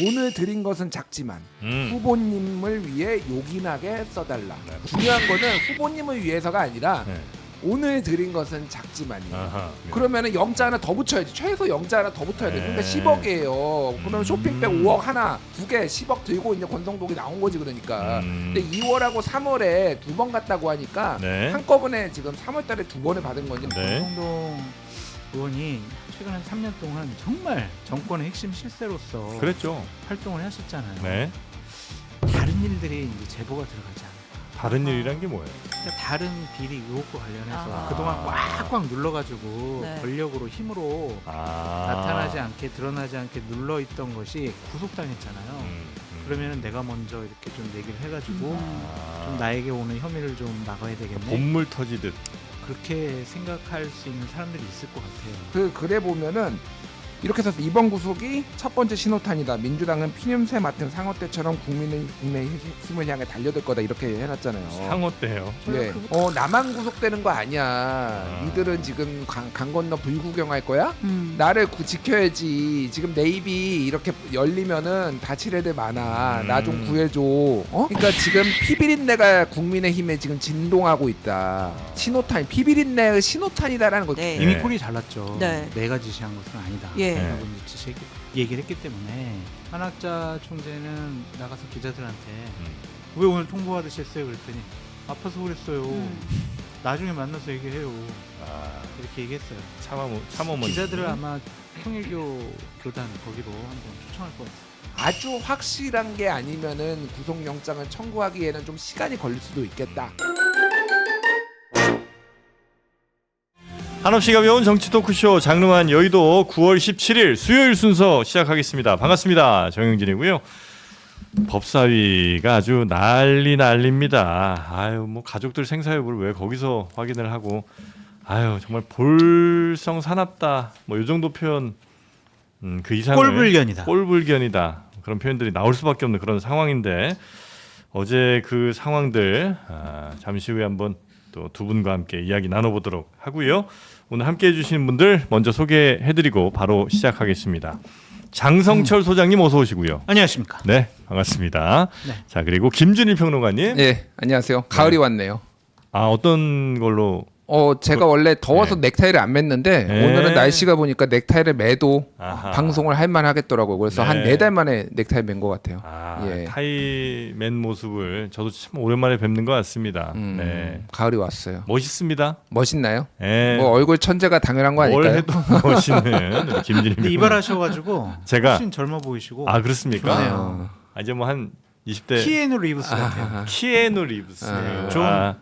오늘 드린 것은 작지만 후보님을 위해 요긴하게 써달라. 중요한 거는 후보님을 위해서가 아니라 오늘 드린 것은 작지만이에요. 아하, 그러면은 영자 하나 더 붙여야지. 최소 영자 하나 더 붙어야 돼. 그러니까 10억이에요. 그러면 쇼핑백 5억 하나, 2개 10억 들고 이제 권성동이 나온 거지 그러니까. 근데 2월하고 3월에 두 번 갔다고 하니까 네. 한꺼번에 지금 3월달에 두 번을 받은 건지. 네. 권성동 의원이 최근 한 3년 동안 정말 정권의 핵심 실세로서 그랬죠. 활동을 하셨잖아요. 네. 다른 일들이 이제 제보가 들어가지 않아요. 다른 일이란 게 뭐예요? 그러니까 다른 비리 의혹과 관련해서 아. 그동안 꽉꽉 눌러가지고 네. 권력으로 힘으로 나타나지 않게 드러나지 않게 눌러있던 것이 구속당했잖아요. 그러면은 내가 먼저 이렇게 좀 얘기를 해가지고 좀 나에게 오는 혐의를 좀 막아야 되겠네. 본물 터지듯. 그렇게 생각할 수 있는 사람들이 있을 것 같아요. 그래 보면은 이렇게 해서 이번 구속이 첫 번째 신호탄이다. 민주당은 피냄새 맡은 상어 때처럼 국민의 힘을 향해 달려들 거다. 이렇게 해놨잖아요. 상어 때요. 네. 나만 구속되는 거 아니야. 이들은 지금 강 건너 불구경할 거야? 나를 지켜야지. 지금 내 입이 이렇게 열리면은 다칠 애들 많아. 나 좀 구해줘. 그러니까 지금 피비린내가 국민의힘에 지금 진동하고 있다. 신호탄, 피비린내의 신호탄이다라는 거. 네. 이미 콜이 잘났죠. 네. 내가 지시한 것은 아니다. 예. 라고 이제 얘기를 했기 때문에 한학자 총재는 나가서 기자들한테 왜 오늘 통보하듯이 했어요? 그랬더니 아파서 그랬어요. 나중에 만나서 얘기해요. 이렇게 얘기했어요. 참어머니. 기자들을 아마 통일교 교단 거기로 한번 초청할 것 같아요. 아주 확실한 게 아니면은 구속영장을 청구하기에는 좀 시간이 걸릴 수도 있겠다. 한없이 가벼운 정치 토크쇼 장르만 여의도 9월 17일 수요일 순서 시작하겠습니다. 반갑습니다. 정영진이고요. 법사위가 아주 난립니다. 아유 뭐 가족들 생사 여부를 왜 거기서 확인을 하고 아유 정말 볼성사납다 뭐 이 정도 표현 그 이상을 꼴불견이다. 꼴불견이다 그런 표현들이 나올 수밖에 없는 그런 상황인데 어제 그 상황들 잠시 후에 한번 또 두 분과 함께 이야기 나눠보도록 하고요. 오늘 함께해 주시는 분들 먼저 소개해드리고 바로 시작하겠습니다. 장성철 소장님 어서 오시고요. 안녕하십니까. 네, 반갑습니다. 네. 자 그리고 김준일 평론가님. 네, 안녕하세요. 가을이 왔네요. 아 어떤 걸로? 제가 원래 더워서 넥타이를 안 맸는데 네. 오늘은 날씨가 보니까 넥타이를 매도 아하. 방송을 할 만하겠더라고요. 그래서 네. 한 4달 만에 넥타이 맨 것 같아요. 예. 타이 맨 모습을 저도 참 오랜만에 뵙는 것 같습니다. 네. 가을이 왔어요. 멋있습니다. 멋있나요? 네. 뭐 얼굴 천재가 당연한 거 뭘 아닐까요? 해도 멋있는 우리 김준일 근데 이발하셔가지고 제가 훨씬 젊어 보이시고 그렇습니까? 좋네요. 이제 뭐 한 20대 키에누 리브스 같아요. 키에누 리브스. 좀 와,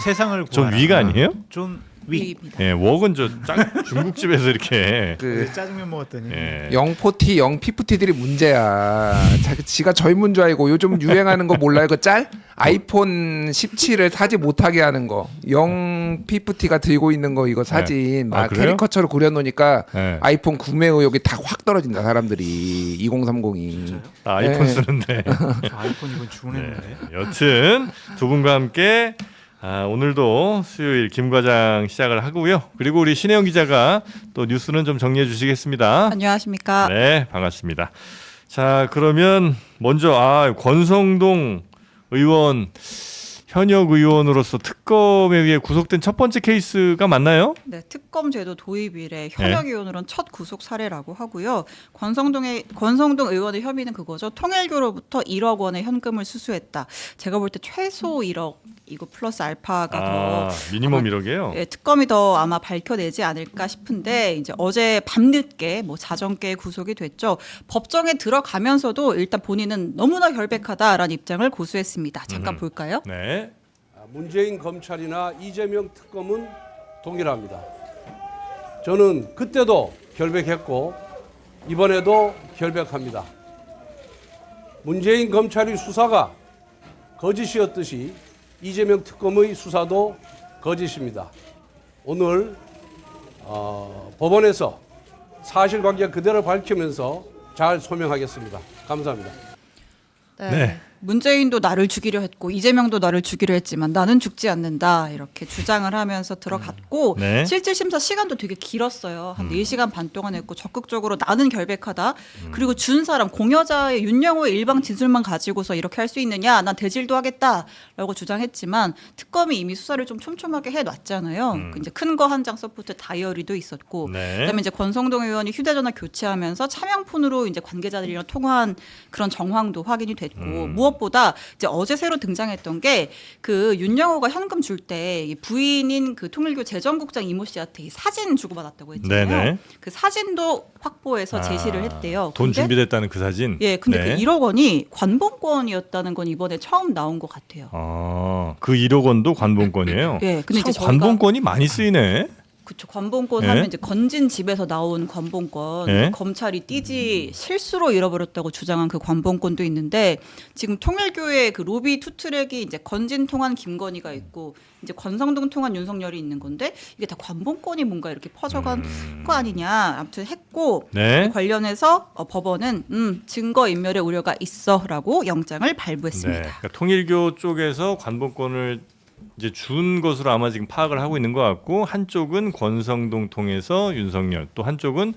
세상을 좀 구하라. 위가 아니에요? 좀 위. 예, 웍은 중국집에서 이렇게 그 짜장면 먹었더니 예. 영포티, 영피프티들이 문제야. 지가 젊은 줄 알고 요즘 유행하는 거 몰라요? 그 짤? 아이폰 17을 사지 못하게 하는 거. 영피프티가 들고 있는 거 이거 사진 막 그래요? 캐리커처로 그려놓으니까 네. 아이폰 구매 의욕이 다 확 떨어진다 사람들이. 2030이. 아이폰 네. 쓰는데. 저 아이폰 이건 주문했는데. 여튼 두 분과 함께 오늘도 수요일 김 과장 시작을 하고요. 그리고 우리 신혜영 기자가 또 뉴스는 좀 정리해 주시겠습니다. 안녕하십니까. 네, 반갑습니다. 자, 그러면 먼저 권성동 의원 현역 의원으로서 특검에 의해 구속된 첫 번째 케이스가 맞나요? 네, 특검 제도 도입 이래 현역 의원으로는 첫 구속 사례라고 하고요. 권성동 의원의 혐의는 그거죠. 통일교로부터 1억 원의 현금을 수수했다. 제가 볼 때 최소 1억 이거 플러스 알파가 더 미니멈 1억이에요. 예, 특검이 더 아마 밝혀내지 않을까 싶은데 이제 어제 밤늦게 뭐 자정께 구속이 됐죠. 법정에 들어가면서도 일단 본인은 너무나 결백하다라는 입장을 고수했습니다. 잠깐 볼까요? 네. 문재인 검찰이나 이재명 특검은 동일합니다. 저는 그때도 결백했고 이번에도 결백합니다. 문재인 검찰의 수사가 거짓이었듯이 이재명 특검의 수사도 거짓입니다. 오늘 법원에서 사실관계 그대로 밝히면서 잘 소명하겠습니다. 감사합니다. 네. 문재인도 나를 죽이려 했고 이재명도 나를 죽이려 했지만 나는 죽지 않는다 이렇게 주장을 하면서 들어갔고 네. 실질 심사 시간도 되게 길었어요. 한 4시간 반 동안 했고 적극적으로 나는 결백하다. 그리고 준 사람 공여자의 윤영호의 일방 진술만 가지고서 이렇게 할 수 있느냐. 난 대질도 하겠다라고 주장했지만 특검이 이미 수사를 좀 촘촘하게 해놨잖아요. 그 이제 큰 거 한 장 서포트 다이어리도 있었고 네. 그다음에 이제 권성동 의원이 휴대전화 교체하면서 차명폰으로 이제 관계자들이랑 통화한 그런 정황도 확인이 됐고 무엇보다 이제 어제 새로 등장했던 게 그 윤영호가 현금 줄 때 부인인 그 통일교 재정국장 이모 씨한테 이 사진 주고받았다고 했잖아요. 네네. 그 사진도 확보해서 제시를 했대요. 돈 근데 준비됐다는 그 사진. 예, 근데 네. 그 1억 원이 관본권이었다는 건 이번에 처음 나온 것 같아요. 그 1억 원도 관본권이에요. 예, 근데 참 이제 저희가- 관본권이 많이 쓰이네. 그쵸. 관본권 예? 하면 이제 건진 집에서 나온 관본권 예? 검찰이 띠지 실수로 잃어버렸다고 주장한 그 관본권도 있는데 지금 통일교의 그 로비 투트랙이 이제 건진 통한 김건희가 있고 이제 권성동 통한 윤석열이 있는 건데 이게 다 관본권이 뭔가 이렇게 퍼져간 거 아니냐 아무튼 했고 네. 관련해서 법원은 증거 인멸의 우려가 있어라고 영장을 발부했습니다. 네. 그러니까 통일교 쪽에서 관본권을 이제 준 것으로 아마 지금 파악을 하고 있는 것 같고 한쪽은 권성동 통해서 윤석열 또 한쪽은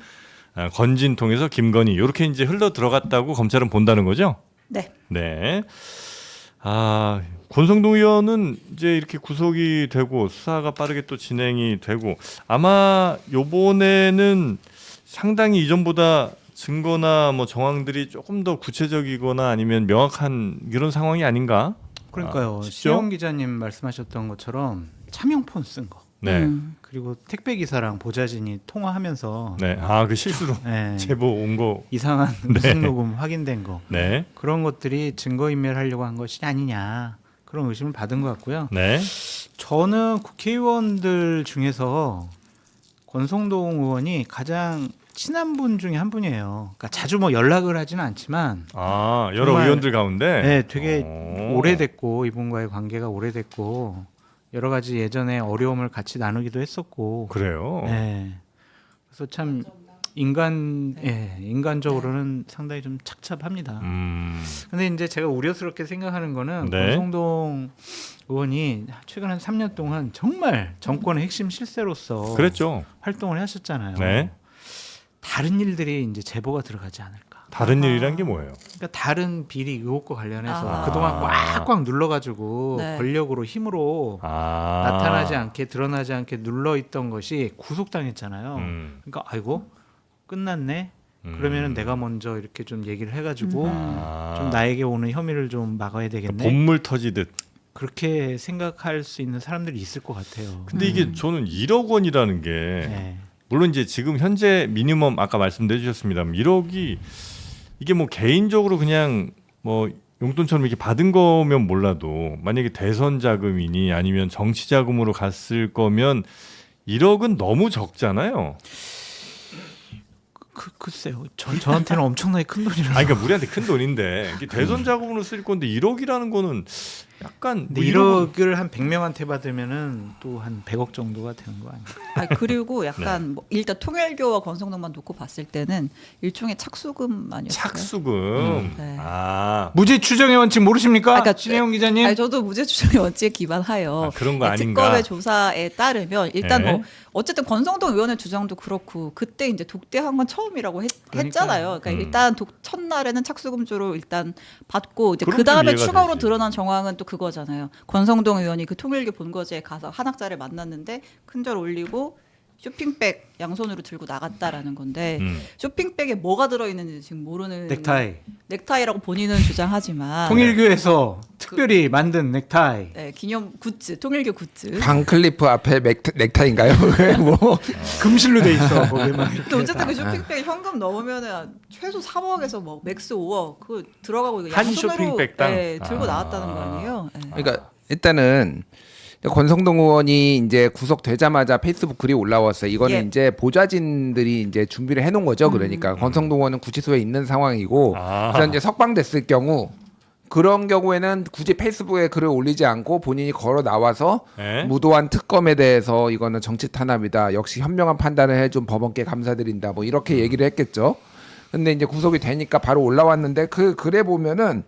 건진 통해서 김건희 이렇게 이제 흘러 들어갔다고 검찰은 본다는 거죠. 네. 네. 권성동 의원은 이제 이렇게 구속이 되고 수사가 빠르게 또 진행이 되고 아마 요번에는 상당히 이전보다 증거나 뭐 정황들이 조금 더 구체적이거나 아니면 명확한 이런 상황이 아닌가? 그러니까요. 쉽죠? 시영 기자님 말씀하셨던 것처럼 차명폰 쓴 거. 네. 그리고 택배 기사랑 보좌진이 통화하면서 네. 그 실수로 네, 제보 온 거. 이상한 음성 녹음 확인된 거. 네. 그런 것들이 증거 인멸하려고 한 것이 아니냐. 그런 의심을 받은 것 같고요. 네. 저는 국회의원들 중에서 권성동 의원이 가장 친한 분 중에 한 분이에요. 그러니까 자주 뭐 연락을 하지는 않지만 여러 정말, 의원들 가운데. 네, 되게 오래됐고 이분과의 관계가 오래됐고 여러 가지 예전에 어려움을 같이 나누기도 했었고. 그래요. 네. 그래서 참 인간적으로는 상당히 좀 착잡합니다. 근데 이제 제가 우려스럽게 생각하는 거는 네. 권성동 의원이 최근 한 3년 동안 정말 정권의 핵심 실세로서 그랬죠. 활동을 하셨잖아요. 네. 다른 일들이 이제 제보가 들어가지 않을까. 다른 일이란 게 뭐예요? 그러니까 다른 비리 의혹과 관련해서 아. 그동안 꽉꽉 눌러가지고 네. 권력으로 힘으로 나타나지 않게 드러나지 않게 눌러있던 것이 구속당했잖아요. 그러니까 아이고 끝났네. 그러면은 내가 먼저 이렇게 좀 얘기를 해가지고 좀 나에게 오는 혐의를 좀 막아야 되겠네. 본물 터지듯. 그렇게 생각할 수 있는 사람들이 있을 것 같아요. 근데 이게 저는 1억 원이라는 게 네. 물론 이제 지금 현재 미니멈 아까 말씀해 주셨습니다만 1억이 이게 뭐 개인적으로 그냥 뭐 용돈처럼 이렇게 받은 거면 몰라도 만약에 대선 자금이니 아니면 정치 자금으로 갔을 거면 1억은 너무 적잖아요. 글쎄요. 저한테는 엄청나게 큰 돈이라서. 그러니까 우리한테 큰 돈인데 이게 대선 자금으로 쓸 건데 1억이라는 거는 약간 근데 뭐 1억을 한 100명한테 받으면은 또 한 100억 정도가 되는 거 아니에요? 그리고 약간 뭐 일단 통일교와 권성동만 놓고 봤을 때는 일종의 착수금 아니었어요? 착수금. 네. 무죄 추정의 원칙 모르십니까? 그러니까 신혜영 기자님. 아니, 저도 무죄 추정의 원칙에 기반하여 그런 거 아닌가? 특검의 조사에 따르면 일단 네. 뭐 어쨌든 권성동 의원의 주장도 그렇고 그때 이제 독대한 건 처음이라고 했잖아요. 그러니까 일단 첫날에는 착수금조로 일단 받고 이제 그럼 그 다음에 좀 이해가 추가로 되지. 드러난 정황은 또 그거잖아요. 권성동 의원이 그 통일교 본거지에 가서 한학자를 만났는데 큰절 올리고 쇼핑백 양손으로 들고 나갔다라는 건데 쇼핑백에 뭐가 들어있는지 지금 모르는 넥타이라고 본인은 주장하지만 통일교에서 특별히 만든 넥타이. 네, 기념 굿즈, 통일교 굿즈. 방클리프 앞에 넥타이인가요? 뭐 금실로 돼 있어. 거기만. 근데 어쨌든 그 쇼핑백에 현금 넣으면은 최소 3억에서 뭐 맥스 5억 그거 들어가고 이거 한 양손으로 쇼핑백당? 들고 나왔다는 거 아니에요? 네. 그러니까 일단은 권성동 의원이 이제 구속되자마자 페이스북 글이 올라왔어요. 이거는 예. 이제 보좌진들이 이제 준비를 해놓은 거죠. 그러니까 권성동 의원은 구치소에 있는 상황이고, 그래서 이제 석방됐을 경우 그런 경우에는 굳이 페이스북에 글을 올리지 않고 본인이 걸어 나와서 네. 무도한 특검에 대해서 이거는 정치 탄압이다. 역시 현명한 판단을 해준 법원께 감사드린다. 뭐 이렇게 얘기를 했겠죠. 근데 이제 구속이 되니까 바로 올라왔는데 그 글에 보면은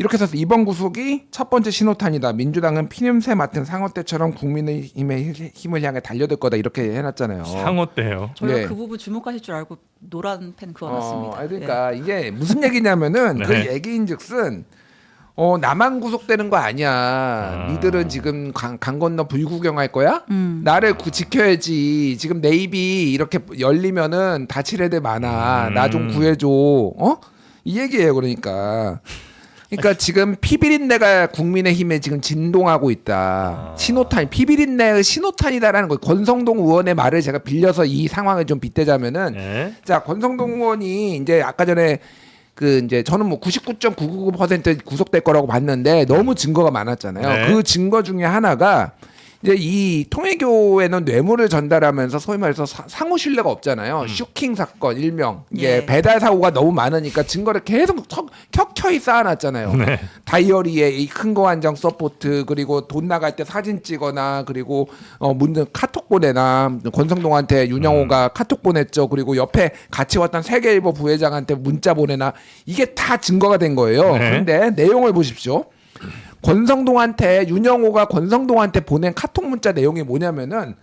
이렇게 써서 이번 구속이 첫 번째 신호탄이다. 민주당은 피냄새 맡은 상어 때처럼 국민의힘의 힘을 향해 달려들 거다. 이렇게 해놨잖아요. 상어 때요. 저희가 네. 그 부분 주목하실 줄 알고 노란 펜 그어놨습니다. 그러니까 이게 무슨 얘기냐면은 네. 그 얘기인즉슨 나만 구속되는 거 아니야. 니들은 지금 강 건너 불구경할 거야? 나를 지켜야지. 지금 네이비 이렇게 열리면은 다칠 애들 많아. 나 좀 구해줘. 이 얘기예요. 그러니까 지금 피비린내가 국민의힘에 지금 진동하고 있다. 피비린내의 신호탄이다라는 거. 권성동 의원의 말을 제가 빌려서 이 상황을 좀 빗대자면은, 네. 자, 권성동 의원이 이제 아까 전에 이제 저는 뭐 99.999% 구속될 거라고 봤는데 너무 증거가 많았잖아요. 네. 그 증거 중에 하나가 이제 이 통일교에는 뇌물을 전달하면서 소위 말해서 상호 신뢰가 없잖아요. 슈킹 사건 일명 이게 예. 배달 사고가 너무 많으니까 증거를 계속 켜켜이 쌓아놨잖아요. 네. 다이어리에 이 큰 거 한 장 서포트 그리고 돈 나갈 때 사진 찍어나 그리고 문제 카톡 보내나 권성동한테 윤영호가 카톡 보냈죠. 그리고 옆에 같이 왔던 세계일보 부회장한테 문자 보내나 이게 다 증거가 된 거예요. 네. 그런데 내용을 보십시오. 권성동한테 윤영호가 권성동한테 보낸 카톡 문자 내용이 뭐냐면은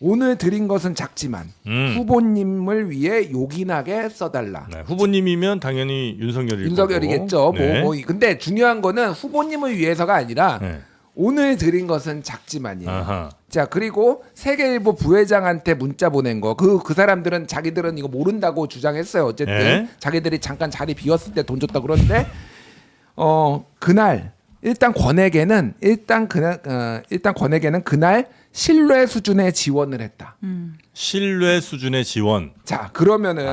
오늘 드린 것은 작지만 후보님을 위해 요긴하게 써달라. 네, 후보님이면 당연히 윤석열이겠죠. 네. 근데 중요한 거는 후보님을 위해서가 아니라 네. 오늘 드린 것은 작지만이에요. 아하. 자 그리고 세계일보 부회장한테 문자 보낸 거 그 사람들은 자기들은 이거 모른다고 주장했어요. 어쨌든 네. 자기들이 잠깐 자리 비웠을 때 돈 줬다 그러는데 그날 일단 권에게는 그날 신뢰 수준의 지원을 했다. 신뢰 수준의 지원. 자 그러면은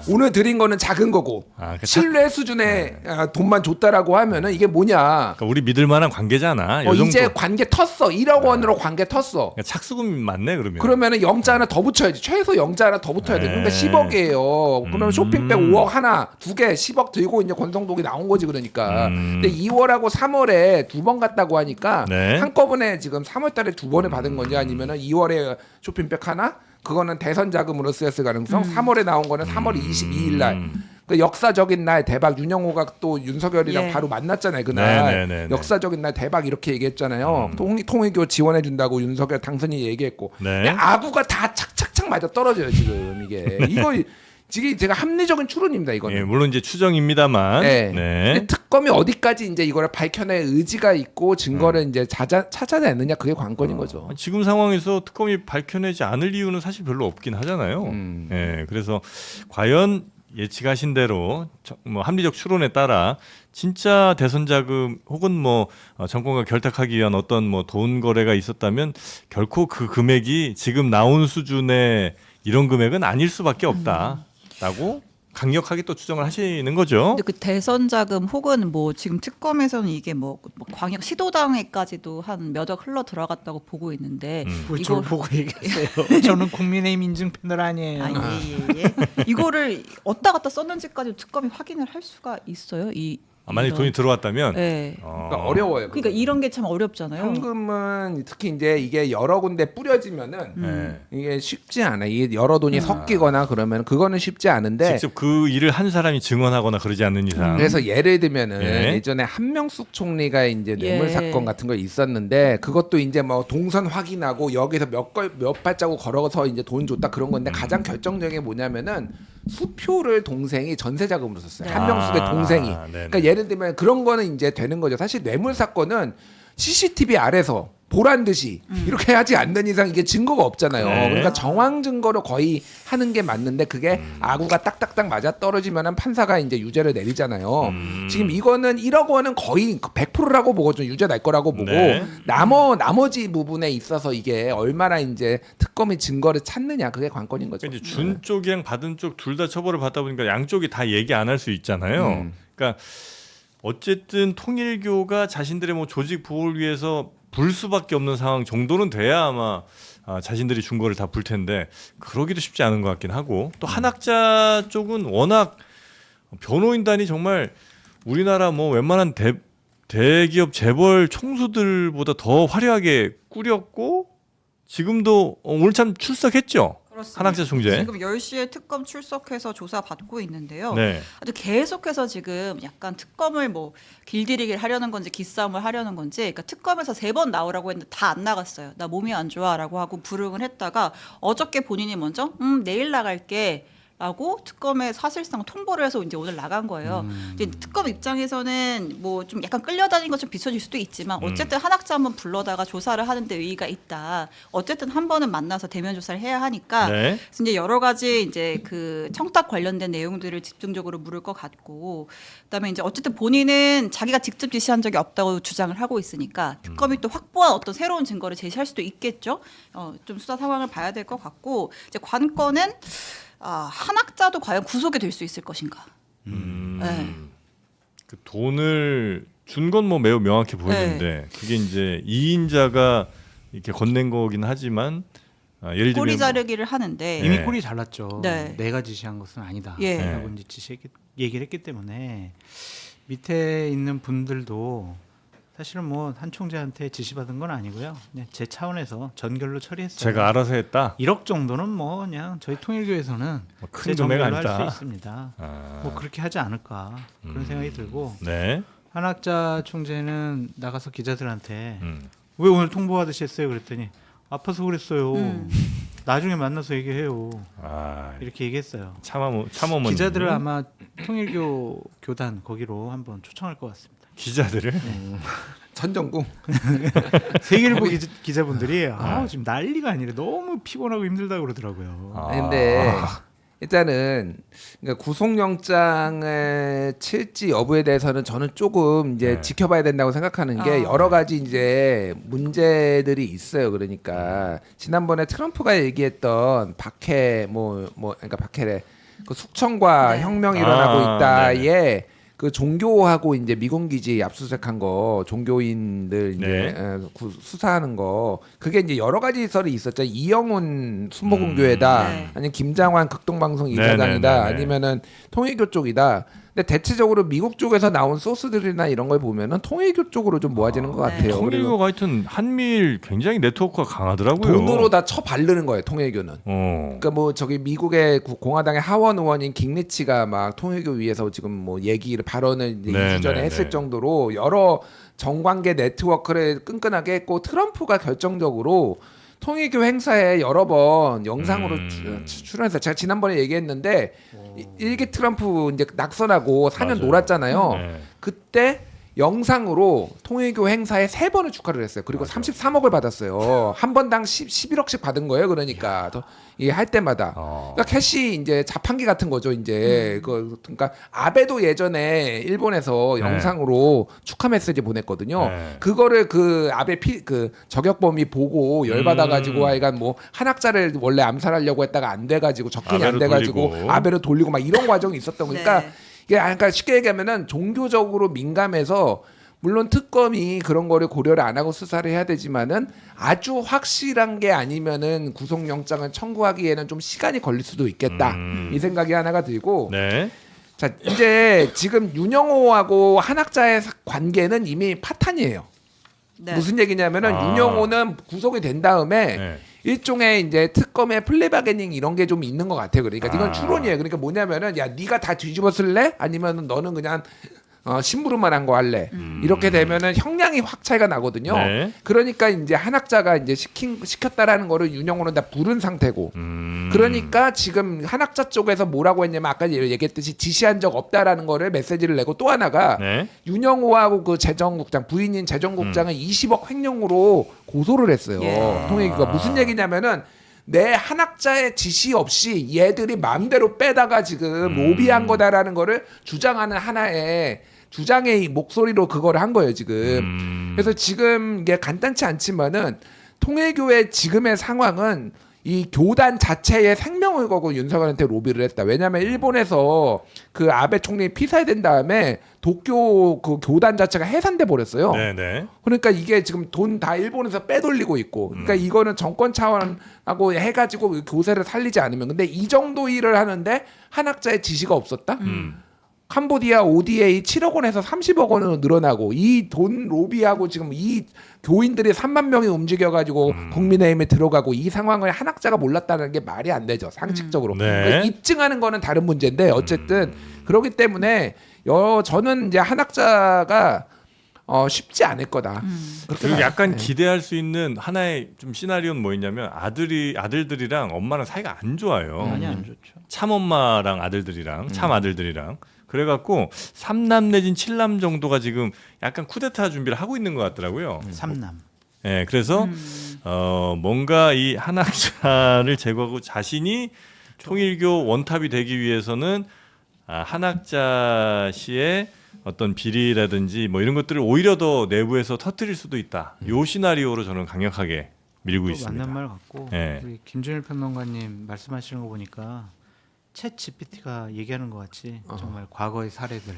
오늘 드린 거는 작은 거고 그러니까 신뢰 수준의 돈만 줬다라고 하면은 이게 뭐냐? 그러니까 우리 믿을 만한 관계잖아. 요 이제 정도. 관계 텄어. 1억 원으로 관계 텄어. 그러니까 착수금 맞네 그러면. 그러면은 영자 하나 더 붙여야지. 최소 영자 하나 더 붙어야 돼. 그러니까 네. 10억이에요. 그러면 쇼핑백 5억 하나, 2개 10억 들고 이제 권성동이 나온 거지 그러니까. 근데 2월하고 3월에 두 번 갔다고 하니까 네. 한꺼번에 지금 3월달에 두 번을 받은 건지 아니면은 2월에 쇼핑백 하나, 그거는 대선 자금으로 쓰였을 가능성. 3월에 나온 거는 3월 22일 날. 그 역사적인 날 대박. 윤영호가 또 윤석열이랑 예. 바로 만났잖아요 그날. 네. 역사적인 날 대박 이렇게 얘기했잖아요. 통일교 지원해 준다고 윤석열 당선이 얘기했고. 네. 근데 아구가 다 착착착 맞아 떨어져요 지금 이게. 이거 지금 제가 합리적인 추론입니다 이거는. 예, 물론 이제 추정입니다만. 네. 네. 근데 특검이 어디까지 이제 이거를 밝혀낼 의지가 있고 증거를 이제 찾아내느냐 그게 관건인 거죠. 지금 상황에서 특검이 밝혀내지 않을 이유는 사실 별로 없긴 하잖아요. 음. 예, 그래서 과연 예측하신 대로 뭐 합리적 추론에 따라 진짜 대선 자금 혹은 뭐 정권과 결탁하기 위한 어떤 뭐 돈 거래가 있었다면 결코 그 금액이 지금 나온 수준의 이런 금액은 아닐 수밖에 없다라고 강력하게 또 추정을 하시는 거죠. 근데 그 대선 자금 혹은 뭐 지금 특검에서는 이게 뭐 광역 시도당에까지도 한 몇억 흘러 들어갔다고 보고 있는데 왜 이거 저를 보고 얘기하세요? 저는 국민의힘 인증 패널 아니에요. 예. 이거를 어디다 갖다 썼는지까지 특검이 확인을 할 수가 있어요. 만약 이런. 돈이 들어왔다면 네. 그러니까 어려워요. 그러니까 이런 게 참 어렵잖아요. 현금은 특히 이제 이게 여러 군데 뿌려지면은 네. 이게 쉽지 않아. 이게 여러 돈이 섞이거나 그러면 그거는 쉽지 않은데. 직접 그 일을 한 사람이 증언하거나 그러지 않는 이상. 그래서 예를 들면은 예. 예전에 한명숙 총리가 이제 뇌물 예. 사건 같은 거 있었는데 그것도 이제 뭐 동선 확인하고 여기서 몇 발자국 걸어서 이제 돈 줬다 그런 건데 가장 결정적인 게 뭐냐면은 수표를 동생이 전세 자금으로 썼어요. 네. 한명숙의 동생이. 네네. 그러니까 예를 들면 그런 거는 이제 되는 거죠. 사실 뇌물 사건은 CCTV 아래서 보란 듯이 이렇게 하지 않는 이상 이게 증거가 없잖아요. 네. 그러니까 정황 증거로 거의 하는 게 맞는데 그게 아구가 딱딱딱 맞아 떨어지면은 판사가 이제 유죄를 내리잖아요. 지금 이거는 1억 원은 거의 100%라고 보거든요. 유죄 날 거라고 보고 네. 나머지 부분에 있어서 이게 얼마나 이제 특검이 증거를 찾느냐 그게 관건인 거죠. 그러니까 이제 준 쪽이랑 받은 쪽 둘 다 처벌을 받다 보니까 양쪽이 다 얘기 안 할 수 있잖아요. 그러니까 어쨌든 통일교가 자신들의 뭐 조직 보호를 위해서 불 수밖에 없는 상황 정도는 돼야 아마 자신들이 준 거를 다 불 텐데 그러기도 쉽지 않은 것 같긴 하고 또 한학자 쪽은 워낙 변호인단이 정말 우리나라 뭐 웬만한 대기업 재벌 총수들보다 더 화려하게 꾸렸고 지금도 오늘 참 출석했죠. 그렇습니다. 한학자 총재. 지금 10시에 특검 출석해서 조사 받고 있는데요. 네. 아주 계속해서 지금 약간 특검을 뭐 길들이기를 하려는 건지 기싸움을 하려는 건지, 그러니까 특검에서 3번 나오라고 했는데 다 안 나갔어요. 나 몸이 안 좋아라고 하고 불응을 했다가 어저께 본인이 먼저 내일 나갈게. 라고 특검에 사실상 통보를 해서 이제 오늘 나간 거예요. 이제 특검 입장에서는 뭐 좀 약간 끌려다니는 것 좀 비춰질 수도 있지만 어쨌든 한학자 한번 불러다가 조사를 하는데 의의가 있다. 어쨌든 한 번은 만나서 대면 조사를 해야 하니까 네. 그래서 이제 여러 가지 이제 그 청탁 관련된 내용들을 집중적으로 물을 것 같고, 그다음에 이제 어쨌든 본인은 자기가 직접 지시한 적이 없다고 주장을 하고 있으니까 특검이 또 확보한 어떤 새로운 증거를 제시할 수도 있겠죠. 좀 수사 상황을 봐야 될 것 같고, 이제 관건은 한학자도 과연 구속이 될 수 있을 것인가. 네. 그 돈을 준 건 뭐 매우 명확해 보이는데 그게 이제 이인자가 이렇게 건넨 거긴 하지만 예를 들면 꼬리 자르기를 하는데 이미 네. 꼴이 잘났죠. 네. 내가 지시한 것은 아니다. 예. 라고 이제 얘기를 했기 때문에 밑에 있는 분들도 사실은 뭐 한 총재한테 지시받은 건 아니고요. 그냥 제 차원에서 전결로 처리했어요. 제가 알아서 했다. 1억 정도는 뭐 그냥 저희 통일교에서는 뭐 큰 제 금액 전결로 아니다. 할 수 있습니다. 뭐 그렇게 하지 않을까 그런 생각이 들고, 네. 한학자 총재는 나가서 기자들한테 음. 왜 오늘 통보하듯이 했어요? 그랬더니 아파서 그랬어요. 나중에 만나서 얘기해요. 이렇게 얘기했어요. 참어머니. 기자들을 아마 통일교 교단 거기로 한번 초청할 것 같습니다. 기자들을 전정궁. 세계일보 기자분들이 지금 난리가 아니라 너무 피곤하고 힘들다고 그러더라고요. 근데 일단은 그러니까 구속영장을 칠지 여부에 대해서는 저는 조금 이제 지켜봐야 된다고 생각하는 게 여러 가지 이제 문제들이 있어요. 그러니까 지난번에 트럼프가 얘기했던 박해 그러니까 박해래 그 숙청과 혁명이 일어나고 있다에 그 종교하고 이제 미군 기지 압수수색한 거 종교인들 이제 수사하는 거 그게 이제 여러 가지 설이 있었죠. 이영훈 순복음교회다, 아니면 김장환 극동방송 이사장이다, 아니면은 통일교 쪽이다. 근데 대체적으로 미국 쪽에서 나온 소스들이나 이런 걸 보면은 통일교 쪽으로 좀 모아지는 것 같아요. 통일교가 하여튼 한미일 굉장히 네트워크가 강하더라고요. 돈으로 다 쳐 바르는 거예요, 통일교는. 그러니까 뭐 저기 미국의 공화당의 하원 의원인 깅리치가 막 통일교 위해서 지금 뭐 얘기를 발언을 2주 전에 했을 정도로 여러 정관계 네트워크를 끈끈하게 했고, 트럼프가 결정적으로 통일교 행사에 여러 번 영상으로 출연해서 제가 지난번에 얘기했는데 일기 트럼프 이제 낙선하고 4년 놀았잖아요. 그때 영상으로 통일교 행사에 3번을 축하를 했어요. 그리고 33억을 받았어요. 한 번당 11억씩 받은 거예요. 그러니까 이게 할 때마다. 그러니까 캐시 이제 자판기 같은 거죠. 이제 그러니까 아베도 예전에 일본에서 영상으로 축하 메시지 보냈거든요. 그거를 그 아베 그 저격범이 보고 열받아가지고 하여간 뭐 한학자를 원래 암살하려고 했다가 안 돼가지고 접근이 안 돼가지고 아베로 돌리고 막 이런 과정이 있었던 거니까. 이게 그러니까 쉽게 얘기하면은 종교적으로 민감해서 물론 특검이 그런 거를 고려를 안 하고 수사를 해야 되지만은 아주 확실한 게 아니면은 구속영장을 청구하기에는 좀 시간이 걸릴 수도 있겠다. 이 생각이 하나가 들고. 자, 이제 지금 윤영호하고 한학자의 관계는 이미 파탄이에요. 무슨 얘기냐면은 윤영호는 구속이 된 다음에 일종의 이제 특검의 플리바게닝 이런 게 좀 있는 것 같아요. 그러니까 이건 추론이에요. 그러니까 뭐냐면은 야 네가 다 뒤집어 쓸래? 아니면은 너는 그냥 심부름만 한 거 할래? 이렇게 되면은 형량이 확 차이가 나거든요. 그러니까 이제 한학자가 이제 시켰다라는 거를 윤영호는 다 부른 상태고. 그러니까 지금 한학자 쪽에서 뭐라고 했냐면 아까 얘기했듯이 지시한 적 없다라는 거를 메시지를 내고, 또 하나가 윤영호하고 그 재정국장 부인인 재정국장은 20억 횡령으로 고소를 했어요. 통일교가 무슨 얘기냐면은 내 한학자의 지시 없이 얘들이 마음대로 빼다가 지금 로비한 거다라는 거를 주장하는 하나의 주장의 목소리로 그거를 한 거예요 지금. 그래서 지금 이게 간단치 않지만은 통일교의 지금의 상황은 이 교단 자체의 생명을 걸고 윤석열한테 로비를 했다. 왜냐하면 일본에서 그 아베 총리 피살된 다음에 도쿄 그 교단 자체가 해산돼 버렸어요. 그러니까 이게 지금 돈 다 일본에서 빼돌리고 있고, 그러니까 이거는 정권 차원하고 해가지고 교세를 살리지 않으면, 근데 이 정도 일을 하는데 한학자의 지시가 없었다? 캄보디아 ODA 7억 원에서 30억 원으로 늘어나고 이 돈 로비하고 지금 이 교인들이 3만 명이 움직여가지고 국민의힘에 들어가고 이 상황을 한 학자가 몰랐다는 게 말이 안 되죠 상식적으로. 네. 그러니까 입증하는 거는 다른 문제인데 어쨌든 그렇기 때문에 저는 이제 한 학자가 쉽지 않을 거다. 그렇게 그리고 약간 네. 기대할 수 있는 하나의 좀 시나리오는 뭐였냐면 아들들이랑 엄마랑 사이가 안 좋아요. 많이 안 좋죠. 참 엄마랑 아들들이랑 참 아들들이랑 그래갖고 3남 내진 7남 정도가 지금 약간 쿠데타 준비를 하고 있는 것 같더라고요. 삼남. 네, 그래서 뭔가 이 한학자를 제거하고 자신이 통일교 원탑이 되기 위해서는 한학자 씨의 어떤 비리라든지 뭐 이런 것들을 오히려 더 내부에서 터뜨릴 수도 있다. 요 시나리오로 저는 강력하게 밀고 또 있습니다. 맞는 말 같고 네. 우리 김준일 평론가님 말씀하시는 거 보니까 챗 GPT가 얘기하는 것 같이 정말 과거의 사례들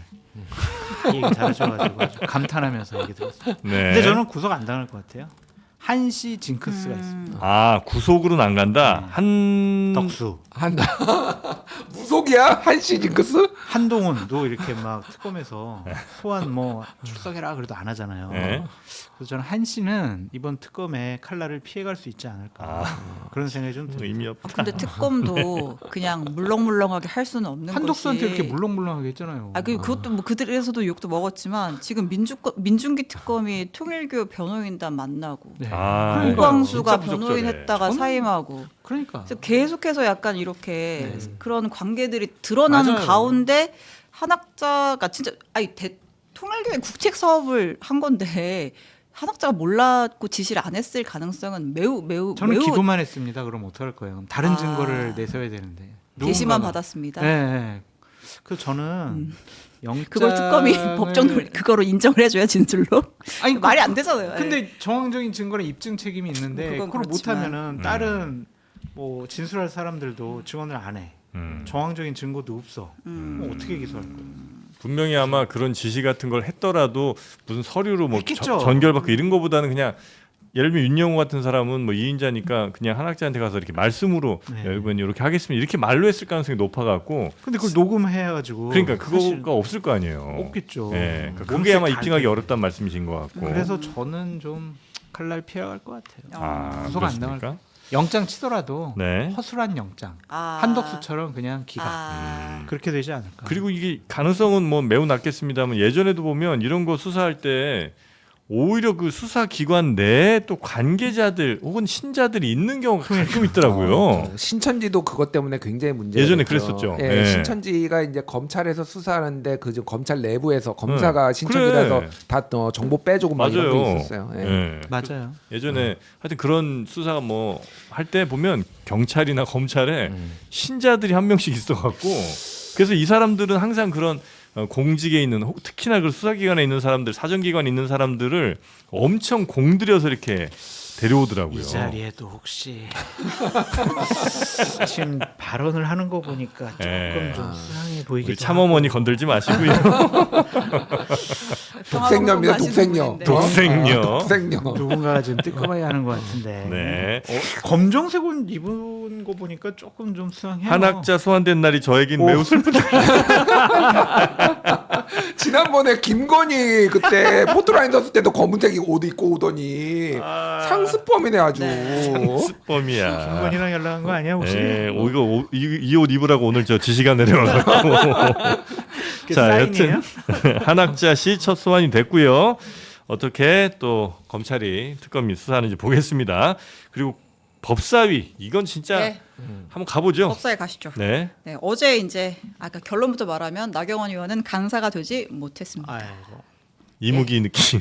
이 얘기 잘하셔가지고 아주 감탄하면서 얘기 들었어요. 네. 근데 저는 구속 안 당할 것 같아요. 한시 징크스가 있습니다. 아 구속으로는 안 간다. 한 덕수, 한다. 무속이야 한시 징크스? 한동훈도 이렇게 막 특검에서 소환 뭐 출석해라 그래도 안 하잖아요. 네. 그래서 저는 한시는 이번 특검의 칼날을 피해갈 수 있지 않을까 그런 생각이 좀 듭니다. 의미 없다. 근데 특검도 그냥 물렁물렁하게 할 수는 없는 한덕수한테 것이. 이렇게 물렁물렁하게 했잖아요. 그것도 뭐 그들에서도 욕도 먹었지만 지금 민중기 특검이 통일교 변호인단 만나고 네. 아, 오광수가 진짜 변호인 부적절해. 했다가 사임하고 그러니까 그래서 계속해서 약간 이렇게 그런 관계들이 드러나는 맞아요. 가운데 한학자가 진짜 통일교의 국책 사업을 한 건데 한학자가 몰랐고 지시를 안 했을 가능성은 매우 저는 기도만 했습니다. 그럼 어떡할 거예요? 그럼 다른 아. 증거를 내세워야 되는데. 게시만 누군가가- 받았습니다. 네, 네. 그 저는 영장 그걸 특검이 법정 그거로 인정을 해줘야 진술로. 아니 말이 안 되잖아요. 근데 정황적인 증거는 입증 책임이 있는데 그건 그걸 그렇지만. 못하면은 다른 뭐 진술할 사람들도 증언을 안 해. 정황적인 증거도 없어. 뭐 어떻게 기소할 거예요? 분명히 아마 그런 지시 같은 걸 했더라도 무슨 서류로 뭐 했겠죠. 전결받고 이런 거보다는 그냥 예를 들면 윤영호 같은 사람은 뭐 2인자니까 그냥 한학자한테 가서 이렇게 말씀으로 네. 야, 이번 이렇게 하겠습니다. 이렇게 말로 했을 가능성이 높아갖고 근데 그걸 녹음해가지고 그러니까 사실 그거가 없을 거 아니에요. 없겠죠. 예, 그러니까 몸소 그게 아마 다 입증하기 알겠네. 어렵다는 말씀이신 것 같고. 그래서 저는 좀 칼날 피해갈 것 같아요. 아, 구속 안 당할 그렇습니까? 영장 치더라도 네. 허술한 영장. 아. 한덕수처럼 그냥 기각. 아. 그렇게 되지 않을까. 그리고 이게 가능성은 뭐 매우 낮겠습니다만 예전에도 보면 이런 거 수사할 때 오히려 그 수사기관 내에 또 관계자들 혹은 신자들이 있는 경우가 가끔 있더라고요. 신천지도 그것 때문에 굉장히 문제가 예전에 됐죠. 그랬었죠. 예, 예. 신천지가 이제 검찰에서 수사하는데 그 검찰 내부에서 검사가 네. 신천지라서 그래. 다 정보 빼주고 막 이런 맞아요. 게 있었어요. 예. 예. 맞아요. 예전에 하여튼 그런 수사가 뭐 할 때 보면 경찰이나 검찰에 신자들이 한 명씩 있어갖고 그래서 이 사람들은 항상 그런 공직에 있는 특히나 그 수사기관에 있는 사람들 사정기관에 있는 사람들을 엄청 공들여서 이렇게 데려오더라고요. 이 자리에도 혹시 지금 발언을 하는 거 보니까 조금 예. 좀 수상해 보이기도 우리 참어머니 건들지 마시고요. 독생녀입니다. 독생녀. 독생녀. 독생녀. 누군가가 지금 뜨끔하게 하는 것 같은데. 네. 검정색 옷 입은 거 보니까 조금 좀 수상해요. 한학자 소환된 날이 저에겐 매우 슬픈 날. 지난번에 김건희 그때 포토라인 썼을 때도 검은색 옷 입고 오더니 상습범이네 아주. 범이야. 김건희랑 연락한 거 아니야 혹시? 네, 이 옷 입으라고 오늘 저 지시가 내려와가지고. 그게 자, 사인이에요? 여튼 한학자 씨 첫 소환이 됐고요. 어떻게 또 검찰이 특검이 수사하는지 보겠습니다. 그리고 법사위 이건 진짜 네. 한번 가보죠. 법사에 가시죠. 네. 네, 어제 이제 아까 결론부터 말하면 나경원 의원은 간사가 되지 못했습니다. 아이고 이무기 느낌.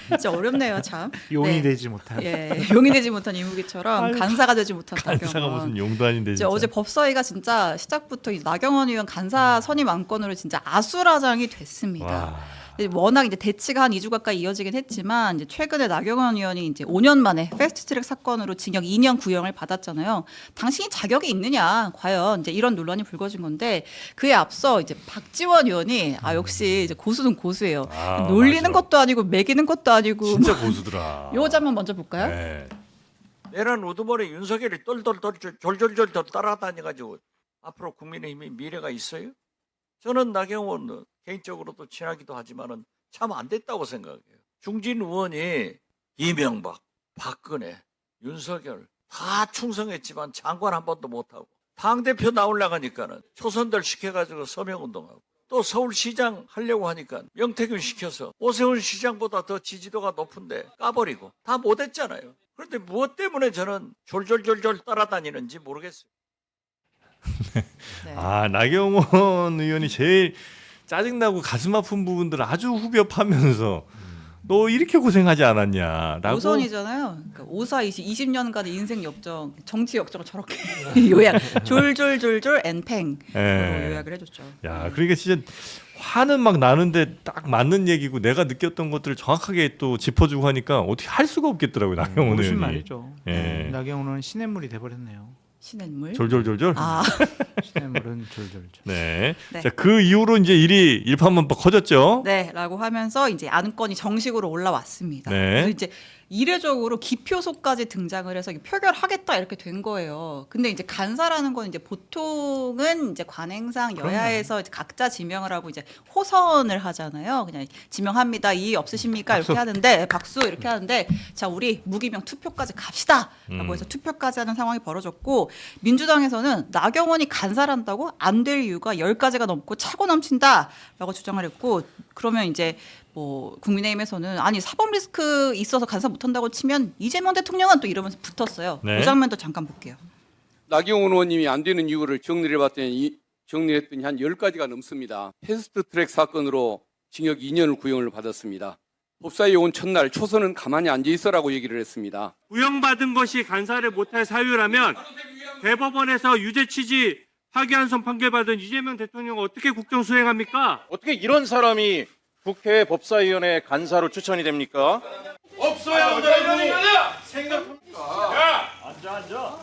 진짜 어렵네요, 참. 용이 네. 되지 못한. 예, 용이 되지 못한 이무기처럼 간사가 되지 못한 간사가 나경원. 무슨 용도 아닌데 이제 진짜. 어제 법사위가 진짜 시작부터 이 나경원 의원 간사 선임 안건으로 진짜 아수라장이 됐습니다. 와. 근데 워낙 이제 대치가 한 2주 가까이 이어지긴 했지만 이제 최근에 나경원 의원이 이제 5년 만에 패스트트랙 사건으로 징역 2년 구형을 받았잖아요. 당신이 자격이 있느냐, 과연 이제 이런 논란이 불거진 건데 그에 앞서 이제 박지원 의원이 역시 이제 고수는 고수예요. 아, 놀리는 맞아. 것도 아니고 매기는 것도 아니고. 진짜 고수더라. 요 장면 먼저 볼까요? 네. 내란 우두머리 윤석열이 똘똘똘 졸졸졸 따라다녀가지고 앞으로 국민의힘이 미래가 있어요? 저는 나경원 개인적으로도 친하기도 하지만은 참 안 됐다고 생각해요. 중진 의원이 이명박, 박근혜, 윤석열 다 충성했지만 장관 한 번도 못하고 당대표 나오려고 하니까는 초선들 시켜가지고 서명운동하고 또 서울시장 하려고 하니까 명태균 시켜서 오세훈 시장보다 더 지지도가 높은데 까버리고 다 못했잖아요. 그런데 무엇 때문에 저는 졸졸졸졸 따라다니는지 모르겠어요. 네. 아, 나경원 의원이 제일 짜증나고 가슴 아픈 부분들 아주 후벼 파면서 너 이렇게 고생하지 않았냐 라고. 오선이잖아요. 그러니까 5사 20년간의 인생 역정, 정치 역정을 저렇게 요약, 졸졸졸졸 앤팽으로 예. 요약을 해줬죠. 야, 그러니까 진짜 화는 막 나는데 딱 맞는 얘기고 내가 느꼈던 것들을 정확하게 또 짚어주고 하니까 어떻게 할 수가 없겠더라고요, 나경원 무슨 의원이. 말이죠. 예. 나경원은 시냇물이 돼버렸네요. 신앤물. 졸졸졸졸. 아, 시냇물은 졸졸졸. 네. 네. 자, 그 이후로 이제 일이 일파만파 커졌죠. 네라고 하면서 이제 안건이 정식으로 올라왔습니다. 네. 그래서 이제 이례적으로 기표소까지 등장을 해서 표결하겠다 이렇게 된 거예요. 근데 이제 간사라는 건 이제 보통은 이제 관행상 여야에서 이제 각자 지명을 하고 이제 호선을 하잖아요. 그냥 지명합니다. 이의 없으십니까? 이렇게 하는데 박수 이렇게 하는데 자 우리 무기명 투표까지 갑시다라고 해서 투표까지 하는 상황이 벌어졌고 민주당에서는 나경원이 간사란다고 안 될 이유가 10가지가 넘고 차고 넘친다라고 주장을 했고 그러면 이제 뭐 국민의힘에서는 아니 사법 리스크 있어서 간사 못한다고 치면 이재명 대통령은 또 이러면서 붙었어요. 네. 그 장면도 잠깐 볼게요. 나경원 의원님이 안 되는 이유를 정리를 해봤더니 정리했더니 한 10가지가 넘습니다. 패스트트랙 사건으로 징역 2년을 구형을 받았습니다. 법사위에 온 첫날 초선은 가만히 앉아 있어라고 얘기를 했습니다. 구형받은 것이 간사를 못할 사유라면 대법원에서 유죄 취지 파기환송 판결받은 이재명 대통령은 어떻게 국정 수행합니까? 어떻게 이런 사람이 국회 법사위원회 간사로 추천이 됩니까? 없어야 이러는 거냐? 생각합니까? 야! 앉아.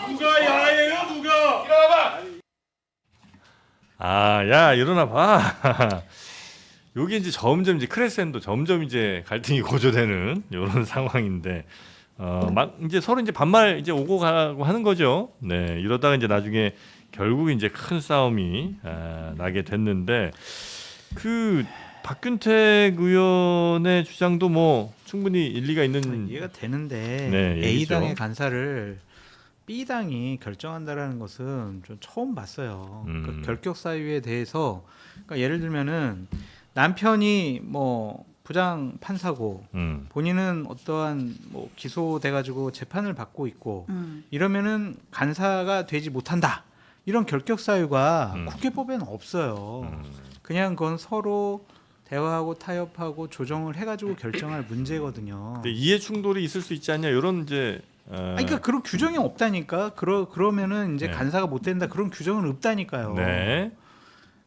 누가 야예요, 누가? 일어나봐! 아, 야, 일어나 봐. 요게 이제 점점 이제 크레센도 점점 이제 갈등이 고조되는 이런 상황인데 막 이제 서로 이제 반말 이제 오고 가고 하는 거죠. 네, 이러다가 이제 나중에 결국 이제 큰 싸움이 나게 됐는데 그 박균택 의원의 주장도 뭐 충분히 일리가 있는 이해가 되는데 네, 얘기죠. A당의 간사를 B당이 결정한다라는 것은 좀 처음 봤어요. 그 결격 사유에 대해서 그러니까 예를 들면은 남편이 뭐 부장 판사고 본인은 어떠한 뭐 기소돼 가지고 재판을 받고 있고 이러면은 간사가 되지 못한다. 이런 결격 사유가 국회법에는 없어요. 그냥 그건 서로 대화하고 타협하고 조정을 해가지고 결정할 문제거든요. 근데 이해 충돌이 있을 수 있지 않냐 이런 이제 아니, 그러니까 그런 규정이 없다니까. 그러면은 이제 네. 간사가 못 된다 그런 규정은 없다니까요. 네.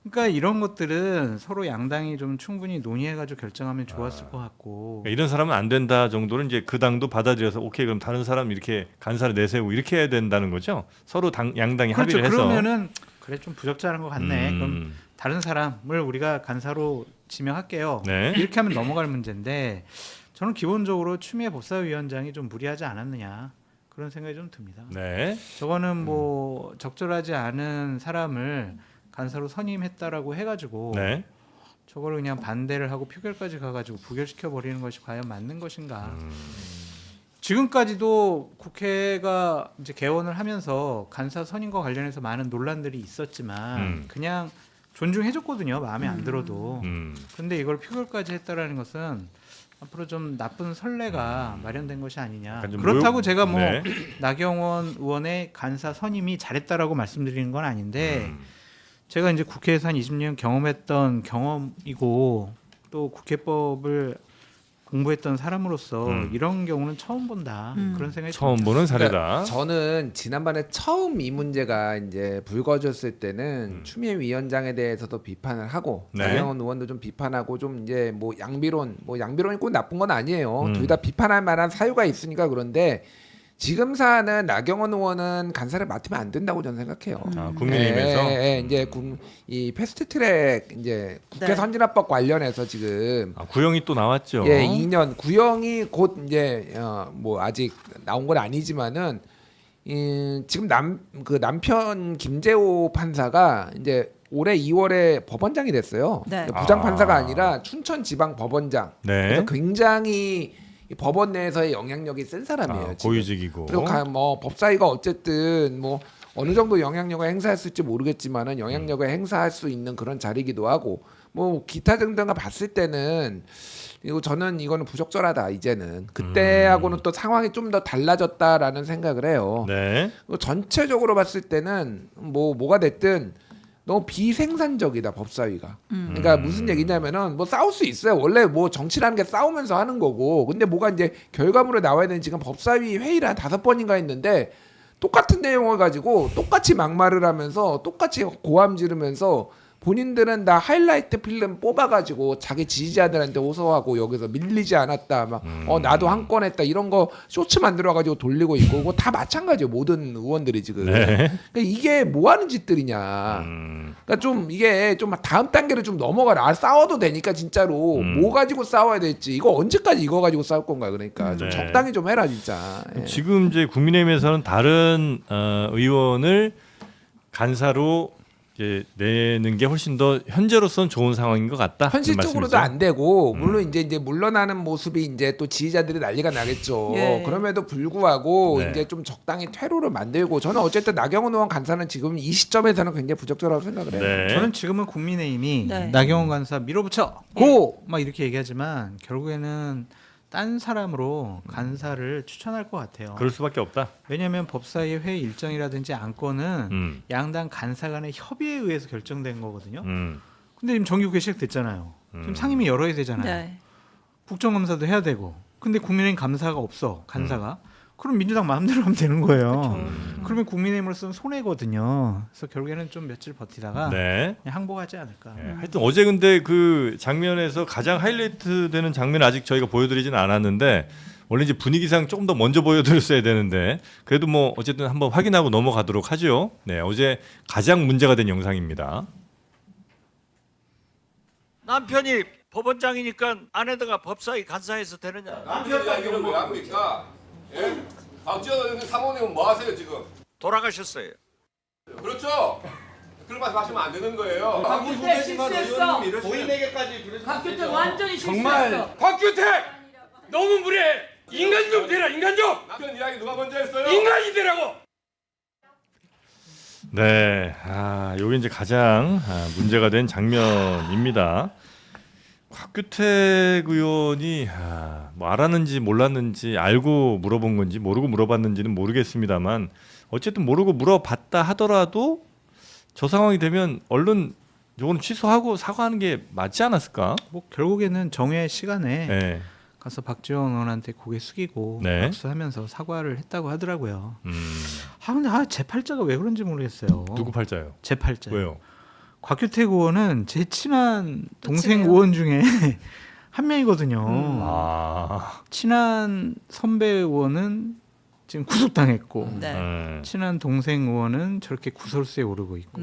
그러니까 이런 것들은 서로 양당이 좀 충분히 논의해가지고 결정하면 좋았을 것 같고. 그러니까 이런 사람은 안 된다 정도는 이제 그 당도 받아들여서 오케이 그럼 다른 사람 이렇게 간사를 내세우고 이렇게 해야 된다는 거죠. 서로 양당이 그렇죠. 합의를 해서. 그러면은 그래 좀 부적절한 것 같네. 그럼 다른 사람을 우리가 간사로 지명할게요. 네. 이렇게 하면 넘어갈 문제인데 저는 기본적으로 추미애 법사위원장이 좀 무리하지 않았느냐 그런 생각이 좀 듭니다. 네. 저거는 뭐 적절하지 않은 사람을 간사로 선임했다라고 해가지고 네. 저거를 그냥 반대를 하고 표결까지 가가지고 부결시켜 버리는 것이 과연 맞는 것인가? 지금까지도 국회가 이제 개원을 하면서 간사 선임과 관련해서 많은 논란들이 있었지만 그냥 존중해줬거든요. 마음에 안 들어도. 그런데 이걸 표결까지 했다라는 것은 앞으로 좀 나쁜 선례가 마련된 것이 아니냐. 약간 좀 그렇다고 모욕- 제가 뭐 네. 나경원 의원의 간사 선임이 잘했다라고 말씀드리는 건 아닌데 제가 이제 국회에서 한 20년 경험했던 경험이고 또 국회법을 공부했던 사람으로서 이런 경우는 처음 본다 그런 생각이 처음 듭니다. 보는 사례다. 그러니까 저는 지난번에 처음 이 문제가 이제 불거졌을 때는 추미애 위원장에 대해서도 비판을 하고 네. 나경원 의원도 좀 비판하고 좀 이제 뭐 양비론이 꼭 나쁜 건 아니에요. 둘 다 음. 비판할 만한 사유가 있으니까 그런데 지금 사안은 나경원 의원은 간사를 맡으면 안 된다고 저는 생각해요. 아, 국민의힘에서 이제 이 패스트트랙 이제 국회 네. 선진화법 관련해서 지금 구형이 또 나왔죠. 2년 구형이 곧 이제 뭐 아직 나온 건 아니지만은 지금 남편 김재호 판사가 이제 올해 2월에 법원장이 됐어요. 네. 부장판사가 아니라 춘천지방법원장. 네. 그래서 굉장히 이 법원 내에서의 영향력이 센 사람이에요. 지금. 고위직이고. 그리고 뭐 법사위가 어쨌든 뭐 어느 정도 영향력을 행사했을지 모르겠지만은 영향력을 행사할 수 있는 그런 자리이기도 하고 뭐 기타 등등을 봤을 때는 이거 저는 이거는 부적절하다 이제는 그때하고는 또 상황이 좀 더 달라졌다라는 생각을 해요. 네. 전체적으로 봤을 때는 뭐가 됐든 너무 비생산적이다 법사위가. 그러니까 무슨 얘기냐면은 뭐 싸울 수 있어요. 원래 뭐 정치라는 게 싸우면서 하는 거고. 근데 뭐가 이제 결과물에 나와야 되는 지금 법사위 회의를 한 5번인가 했는데 똑같은 내용을 가지고 똑같이 막말을 하면서 똑같이 고함 지르면서 본인들은 다 하이라이트 필름 뽑아가지고 자기 지지자들한테 호소하고 여기서 밀리지 않았다 막 나도 한 건 했다 이런 거 쇼츠 만들어가지고 돌리고 있고 그거 다 마찬가지예요 모든 의원들이 지금. 네. 그러니까 이게 뭐 하는 짓들이냐. 그러니까 좀 이게 좀 다음 단계로 좀 넘어가라. 싸워도 되니까 진짜로 뭐 가지고 싸워야 될지 이거 언제까지 이거 가지고 싸울 건가 그러니까 좀 네. 적당히 좀 해라 진짜. 예. 지금 이제 국민의힘에서는 다른 의원을 간사로 이제 내는 게 훨씬 더 현재로서는 좋은 상황인 것 같다. 현실적으로도 안 되고 물론 이제 물러나는 모습이 이제 또 지지자들이 난리가 나겠죠. 예. 그럼에도 불구하고 네. 이제 좀 적당히 퇴로를 만들고 저는 어쨌든 나경원 의원 간사는 지금 이 시점에서는 굉장히 부적절하다고 생각을 해요. 네. 저는 지금은 국민의힘이 네. 나경원 간사 밀어붙여 고! 막 이렇게 얘기하지만 결국에는 딴 사람으로 간사를 추천할 것 같아요. 그럴 수밖에 없다. 왜냐하면 법사위 회의 일정이라든지 안건은 양당 간사 간의 협의에 의해서 결정된 거거든요. 근데 지금 정기국회 시작됐잖아요. 지금 상임위 열어야 되잖아요. 네. 국정감사도 해야 되고. 근데 국민의힘 감사가 없어. 간사가. 그럼 민주당 마음대로 하면 되는 거예요. 그러면 국민의힘으로서는 손해거든요. 그래서 결국에는 좀 며칠 버티다가 네. 그냥 항복하지 않을까. 네. 하여튼 어제 근데 그 장면에서 가장 하이라이트 되는 장면 아직 저희가 보여드리지는 않았는데 원래 이제 분위기상 조금 더 먼저 보여드렸어야 되는데 그래도 뭐 어쨌든 한번 확인하고 넘어가도록 하죠. 네, 어제 가장 문제가 된 영상입니다. 남편이 법원장이니까 아내가 법사위 간사해서 되느냐? 남편 이야기는 왜 합니까? 예? 박지원 사모님은 뭐 하세요 지금? 돌아가셨어요. 그렇죠. 그런 말씀 하시면 안 되는 거예요. 박규택 실수했어. 본인에게까지 그러지 박규택 완전히 실수했어. 박규택 너무 무례해. 인간 좀 되라. 인간 좀. 남편 이야기 누가 먼저 했어요? 인간이 되라고. 네, 여기 이제 가장 문제가 된 장면입니다. 곽규택 의원이 뭐 알았는지 몰랐는지 알고 물어본 건지 모르고 물어봤는지는 모르겠습니다만 어쨌든 모르고 물어봤다 하더라도 저 상황이 되면 얼른 이거는 취소하고 사과하는 게 맞지 않았을까? 뭐 결국에는 정회 시간에 네. 가서 박지원 의원한테 고개 숙이고 네. 박수하면서 사과를 했다고 하더라고요. 근데 제 팔자가 왜 그런지 모르겠어요. 누구 팔자요? 제 팔자. 왜요? 곽규택 의원은 제 친한 동생 끝이네요. 의원 중에 한 명이거든요. 친한 선배 의원은 지금 구속당했고 네. 친한 동생 의원은 저렇게 구설수에 오르고 있고.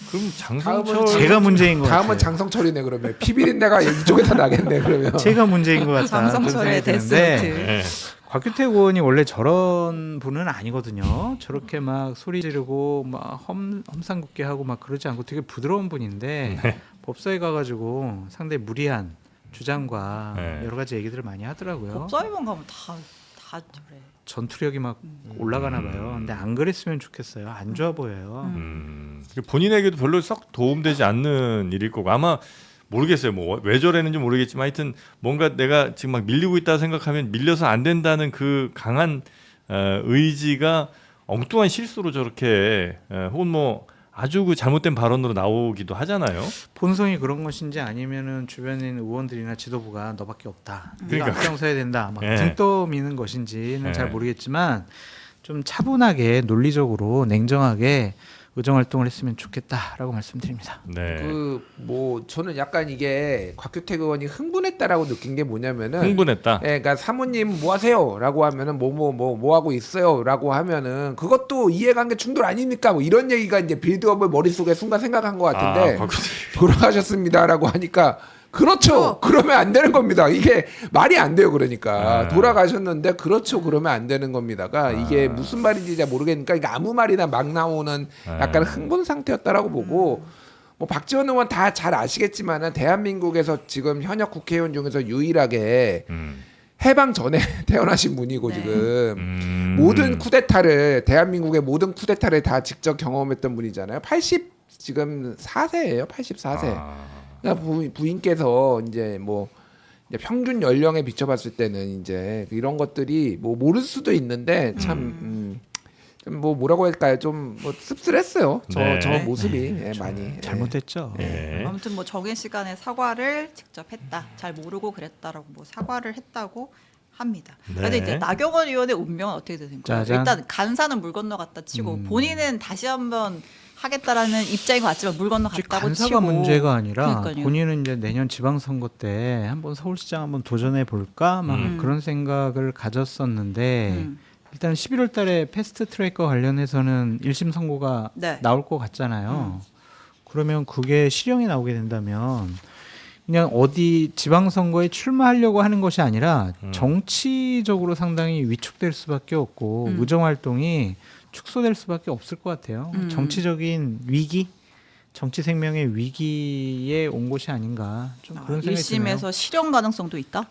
그럼 장성철 제가 문제인 것 같아요. 다음은 장성철이네 그러면 피비린내가 이쪽에서 나겠네 그러면. 제가 문제인 것 같다. 장성철의 그런 생각이 드는데 데스노트. 네. 곽규택 의원이 원래 저런 분은 아니거든요. 저렇게 막 소리 지르고 막 험상궂게 하고 막 그러지 않고 되게 부드러운 분인데 법사위 가가지고 상당히 무리한 주장과 네. 여러 가지 얘기들을 많이 하더라고요. 법사위원 가면 다 저래. 전투력이 막 올라가나 봐요. 근데 안 그랬으면 좋겠어요. 안 좋아 보여요. 본인에게도 별로 썩 도움되지 않는 일일 거고 아마 모르겠어요. 뭐 왜 저랬는지 모르겠지만 하여튼 뭔가 내가 지금 막 밀리고 있다 생각하면 밀려서 안 된다는 그 강한 의지가 엉뚱한 실수로 저렇게 혹은 뭐 아주 그 잘못된 발언으로 나오기도 하잖아요. 본성이 그런 것인지 아니면은 주변에 있는 의원들이나 지도부가 너밖에 없다. 그러니까. 네가 앞장서야 된다. 막 예. 등 떠미는 것인지는 예. 잘 모르겠지만 좀 차분하게 논리적으로 냉정하게 의정 활동을 했으면 좋겠다라고 말씀드립니다. 네. 뭐 저는 약간 이게 곽규택 의원이 흥분했다라고 느낀 게 뭐냐면은 흥분했다. 예, 그러니까 사모님 뭐 하세요?라고 하면은 뭐 하고 있어요?라고 하면은 그것도 이해관계 충돌 아닙니까? 뭐 이런 얘기가 이제 빌드업을 머릿속에 순간 생각한 것 같은데 돌아가셨습니다라고 하니까 그렇죠. 그러면 안 되는 겁니다. 이게 말이 안 돼요. 그러니까 돌아가셨는데 그렇죠. 그러면 안 되는 겁니다가 이게 무슨 말인지 잘 모르겠으니까 이게 아무 말이나 막 나오는 약간 흥분 상태였다라고 보고 뭐 박지원 의원 다 잘 아시겠지만은 대한민국에서 지금 현역 국회의원 중에서 유일하게 해방 전에 태어나신 분이고 네. 지금 모든 쿠데타를 대한민국의 모든 쿠데타를 다 직접 경험했던 분이잖아요. 지금 4세예요. 84세. 그러니까 부인께서 이제 뭐 이제 평균 연령에 비춰봤을 때는 이제 이런 것들이 뭐 모를 수도 있는데 참 뭐 뭐라고 할까요? 좀 뭐 씁쓸했어요. 네. 저 모습이 예, 많이 잘못됐죠. 예. 아무튼 뭐 적은 시간에 사과를 직접 했다. 잘 모르고 그랬다라고 뭐 사과를 했다고 합니다. 네. 그런데 이제 나경원 의원의 운명은 어떻게 되는 거예요? 짜잔. 일단 간사는 물 건너갔다 치고 본인은 다시 한번 하겠다라는 입장인 것 같지만 물 건너갔다고 간사가 치고 문제가 아니라 그러니까요. 본인은 이제 내년 지방선거 때 한번 서울시장 한번 도전해 볼까 막 그런 생각을 가졌었는데 일단 11월 달에 패스트트랙과 관련해서는 1심 선고가 네. 나올 것 같잖아요. 그러면 그게 실형이 나오게 된다면 그냥 어디 지방선거에 출마하려고 하는 것이 아니라 정치적으로 상당히 위축될 수밖에 없고 의정활동이 축소될 수밖에 없을 것 같아요. 정치적인 위기, 정치 생명의 위기에 온 것이 아닌가 좀 그런 생각이 드네요. 1심에서 실형 가능성도 있다?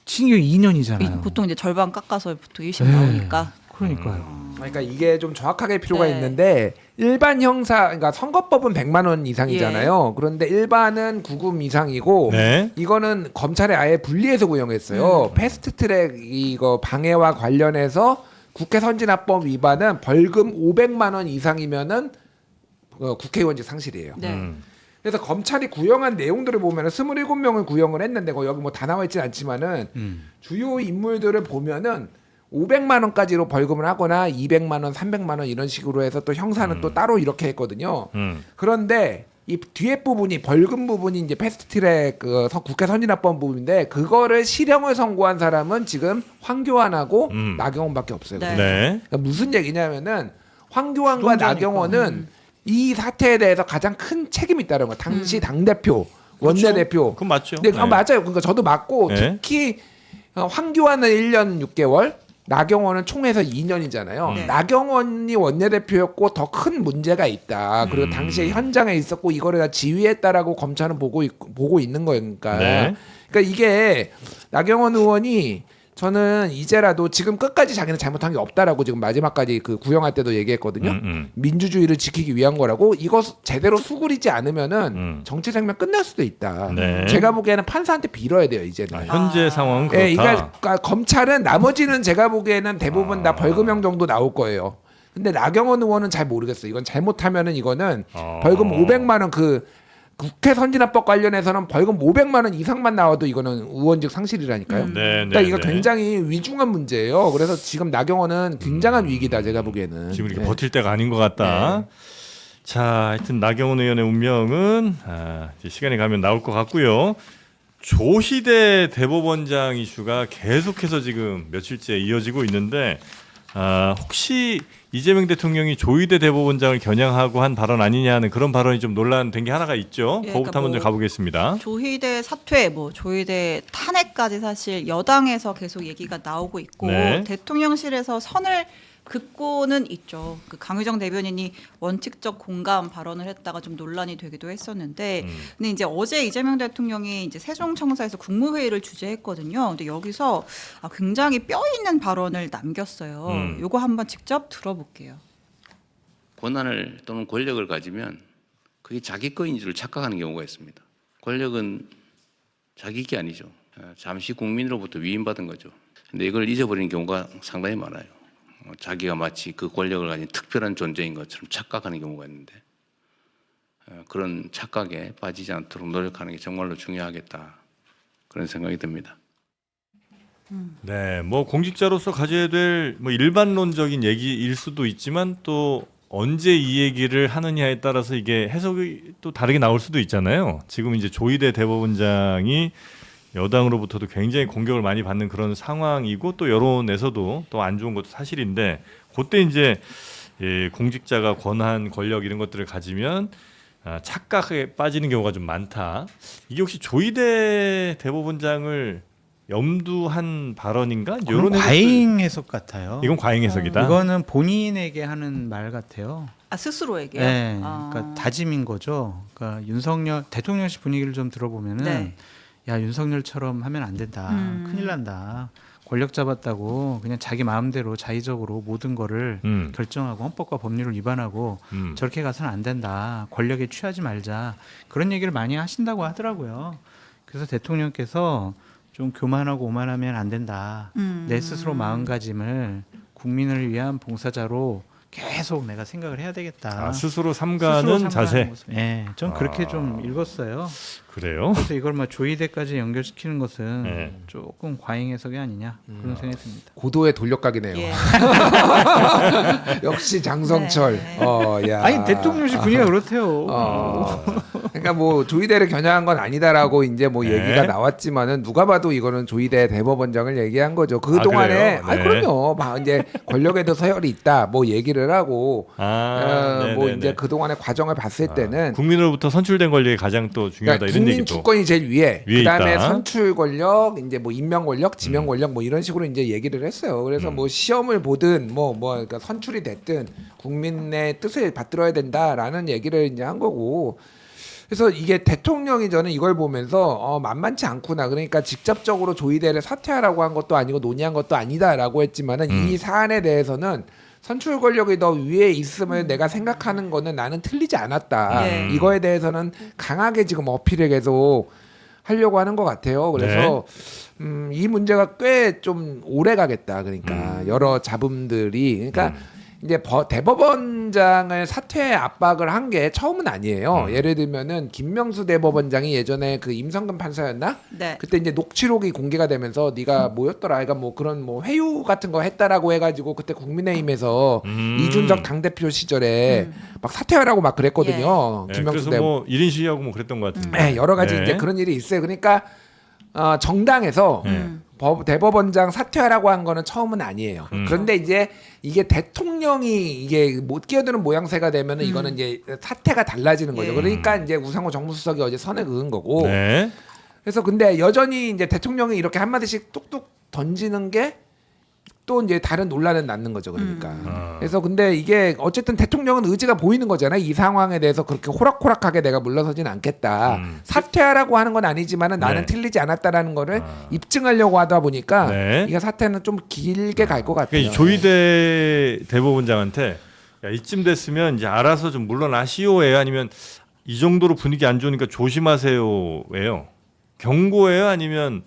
징역 2년이잖아요. 보통 이제 절반 깎아서 보통 1심 네. 나오니까. 그러니까요. 그러니까 이게 좀 정확하게 필요가 네. 있는데 일반 형사 그러니까 선거법은 100만 원 이상이잖아요. 그런데 일반은 구금 이상이고 네. 이거는 검찰에 아예 분리해서 구형했어요. 패스트트랙 이거 방해와 관련해서 국회 선진화법 위반은 벌금 500만 원 이상이면은 국회의원직 상실이에요. 네. 그래서 검찰이 구형한 내용들을 보면은 27명을 구형을 했는데 여기 뭐 다 나와 있진 않지만은 주요 인물들을 보면은 500만 원까지로 벌금을 하거나 200만 원, 300만 원 이런 식으로 해서 또 형사는 또 따로 이렇게 했거든요. 그런데 이 뒤에 부분이 벌금 부분이 이제 패스트트랙 국회 선진화법 부분인데 그거를 실형을 선고한 사람은 지금 황교안하고 나경원밖에 없어요. 네. 네. 그러니까 무슨 얘기냐면은 황교안과 수동자니까. 나경원은 이 사태에 대해서 가장 큰 책임이 있다는 거예요. 당시 당대표, 원내대표. 그건 맞죠. 네, 맞아요. 그러니까 저도 맞고 네. 특히 황교안은 1년 6개월, 나경원은 총에서 2년이잖아요. 네. 나경원이 원내대표였고 더 큰 문제가 있다. 그리고 당시에 현장에 있었고 이거를 다 지휘했다라고 검찰은 보고 있는 거니까. 네. 그러니까 이게 나경원 의원이 저는 이제라도 지금 끝까지 자기는 잘못한 게 없다라고 지금 마지막까지 그 구형할 때도 얘기했거든요. 민주주의를 지키기 위한 거라고 이거 제대로 수그리지 않으면은 정치 생명 끝날 수도 있다. 네. 제가 보기에는 판사한테 빌어야 돼요 이제는. 현재 상황은 그렇다. 예, 그러니까 검찰은 나머지는 제가 보기에는 대부분 다 벌금형 정도 나올 거예요. 근데 나경원 의원은 잘 모르겠어요. 이건 잘못하면은 이거는 벌금 500만 원 국회 선진화법 관련해서는 벌금 500만 원 이상만 나와도 이거는 의원직 상실이라니까요. 네, 그러니까 네, 이거 네. 굉장히 위중한 문제예요. 그래서 지금 나경원은 굉장한 위기다 제가 보기에는. 지금 이렇게 네. 버틸 때가 아닌 것 같다. 자, 하여튼 나경원 의원의 운명은 이제 시간이 가면 나올 것 같고요. 조희대 대법원장 이슈가 계속해서 지금 며칠째 이어지고 있는데 혹시 이재명 대통령이 조희대 대법원장을 겨냥하고 한 발언 아니냐는 그런 발언이 좀 논란된 게 하나가 있죠. 예, 그거부터 그러니까 먼저 뭐 가보겠습니다. 조희대 사퇴, 뭐 조희대 탄핵까지 사실 여당에서 계속 얘기가 나오고 있고 네. 대통령실에서 선을 긋고는 있죠. 그 강유정 대변인이 원칙적 공감 발언을 했다가 좀 논란이 되기도 했었는데, 근데 이제 어제 이재명 대통령이 이제 세종청사에서 국무회의를 주재했거든요. 근데 여기서 굉장히 뼈 있는 발언을 남겼어요. 요거 한번 직접 들어볼게요. 권한을 또는 권력을 가지면 그게 자기 거인 줄 착각하는 경우가 있습니다. 권력은 자기 게 아니죠. 잠시 국민으로부터 위임받은 거죠. 근데 이걸 잊어버리는 경우가 상당히 많아요. 자기가 마치 그 권력을 가진 특별한 존재인 것처럼 착각하는 경우가 있는데 그런 착각에 빠지지 않도록 노력하는 게 정말로 중요하겠다 그런 생각이 듭니다. 네, 뭐 공직자로서 가져야 될 뭐 일반론적인 얘기일 수도 있지만 또 언제 이 얘기를 하느냐에 따라서 이게 해석이 또 다르게 나올 수도 있잖아요. 지금 이제 조희대 대법원장이 여당으로부터도 굉장히 공격을 많이 받는 그런 상황이고 또 여론에서도 또 안 좋은 것도 사실인데 그때 이제 공직자가 권한, 권력 이런 것들을 가지면 착각에 빠지는 경우가 좀 많다. 이게 혹시 조희대 대법원장을 염두한 발언인가? 이건 이런 과잉 해석 같아요. 이건 과잉 해석이다. 이거는 본인에게 하는 말 같아요. 아 스스로에게요. 네, 아. 그러니까 다짐인 거죠. 그러니까 윤석열 대통령실 분위기를 좀 들어보면은 네. 야 윤석열처럼 하면 안 된다. 큰일 난다. 권력 잡았다고 그냥 자기 마음대로 자의적으로 모든 거를 결정하고 헌법과 법률을 위반하고 저렇게 가서는 안 된다. 권력에 취하지 말자. 그런 얘기를 많이 하신다고 하더라고요. 그래서 대통령께서 좀 교만하고 오만하면 안 된다. 내 스스로 마음가짐을 국민을 위한 봉사자로 계속 내가 생각을 해야 되겠다. 아, 스스로 삼가는 자세. 네, 전 그렇게 좀 읽었어요. 그래요? 그래서 이걸 뭐 조의대까지 연결시키는 것은 네. 조금 과잉 해석이 아니냐 그런 생각이 듭니다. 고도의 돌려각이네요. 예. 역시 장성철. 네. 야. 아니 대통령실 분위기가 그렇대요. 그러니까 뭐 조의대를 겨냥한 건 아니다라고 이제 뭐 네. 얘기가 나왔지만은 누가 봐도 이거는 조의대 대법원장을 얘기한 거죠. 그 동안에 그래요? 네. 그럼요. 이제 권력에도 서열이 있다. 뭐 얘기를 하고 뭐 네네네. 이제 그 동안의 과정을 봤을 때는 국민으로부터 선출된 권력이 가장 또 중요하다 그러니까 이런 국민 얘기도. 주권이 제일 위에 그다음에 있다. 선출 권력, 이제 뭐 임명 권력, 지명 권력 뭐 이런 식으로 이제 얘기를 했어요. 그래서 뭐 시험을 보든 뭐 그러니까 선출이 됐든 국민의 뜻을 받들어야 된다라는 얘기를 이제 한 거고. 그래서 이게 대통령이 저는 이걸 보면서 만만치 않구나. 그러니까 직접적으로 조의대를 사퇴하라고 한 것도 아니고 논의한 것도 아니다라고 했지만은 이 사안에 대해서는 선출 권력이 더 위에 있음을 내가 생각하는 거는 나는 틀리지 않았다. 네. 이거에 대해서는 강하게 지금 어필을 계속 하려고 하는 것 같아요. 그래서 이 문제가 꽤 좀 오래 가겠다. 그러니까 여러 잡음들이 그러니까 이제 대법원장을 사퇴 압박을 한 게 처음은 아니에요. 예를 들면은 김명수 대법원장이 예전에 그 임성근 판사였나? 네. 그때 이제 녹취록이 공개가 되면서 네가 뭐였더라? 그러니까 뭐 그런 뭐 회유 같은 거 했다라고 해가지고 그때 국민의힘에서 이준석 당대표 시절에 막 사퇴하라고 막 그랬거든요. 네, 김명수 그래서 뭐 1인 시위하고 뭐 그랬던 것 같은데. 네, 여러 가지 네. 이제 그런 일이 있어요. 그러니까 정당에서 대법원장 사퇴하라고 한 거는 처음은 아니에요. 그런데 이제 이게 대통령이 이게 못 끼어드는 모양새가 되면은 이거는 이제 사태가 달라지는 거죠. 예. 그러니까 이제 우상호 정무수석이 어제 선을 그은 거고. 네. 그래서 근데 여전히 이제 대통령이 이렇게 한 마디씩 뚝뚝 던지는 게 또 이제 다른 논란은 낳는 거죠. 그러니까. 그래서 근데 이게 어쨌든 대통령은 의지가 보이는 거잖아요. 이 상황에 대해서 그렇게 호락호락하게 내가 물러서진 않겠다. 사퇴하라고 하는 건 아니지만은 나는 네. 틀리지 않았다라는 거를 입증하려고 하다 보니까 네. 이게 사태는 좀 길게 갈 것 같아요. 그러니까 이 조의대 대법원장한테 야, 이쯤 됐으면 이제 알아서 좀 물러나시오예요? 아니면 이 정도로 분위기 안 좋으니까 조심하세요예요? 경고예요? 아니면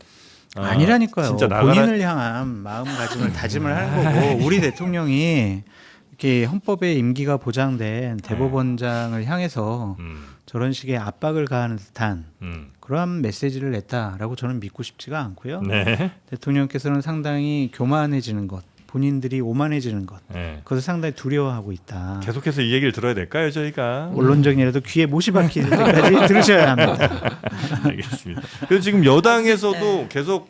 아니라니까요. 진짜 본인을 향한 마음가짐을 다짐을 하는 거고 우리 대통령이 이렇게 헌법에 임기가 보장된 대법원장을 향해서 저런 식의 압박을 가하는 듯한 그러한 메시지를 냈다라고 저는 믿고 싶지가 않고요. 네. 대통령께서는 상당히 교만해지는 것, 본인들이 오만해지는 것, 네. 그것을 상당히 두려워하고 있다. 계속해서 이 얘기를 들어야 될까요, 저희가? 언론적이라도 귀에 못이 박힐 때까지 들으셔야 합니다. 알겠습니다. 그래서 지금 여당에서도 계속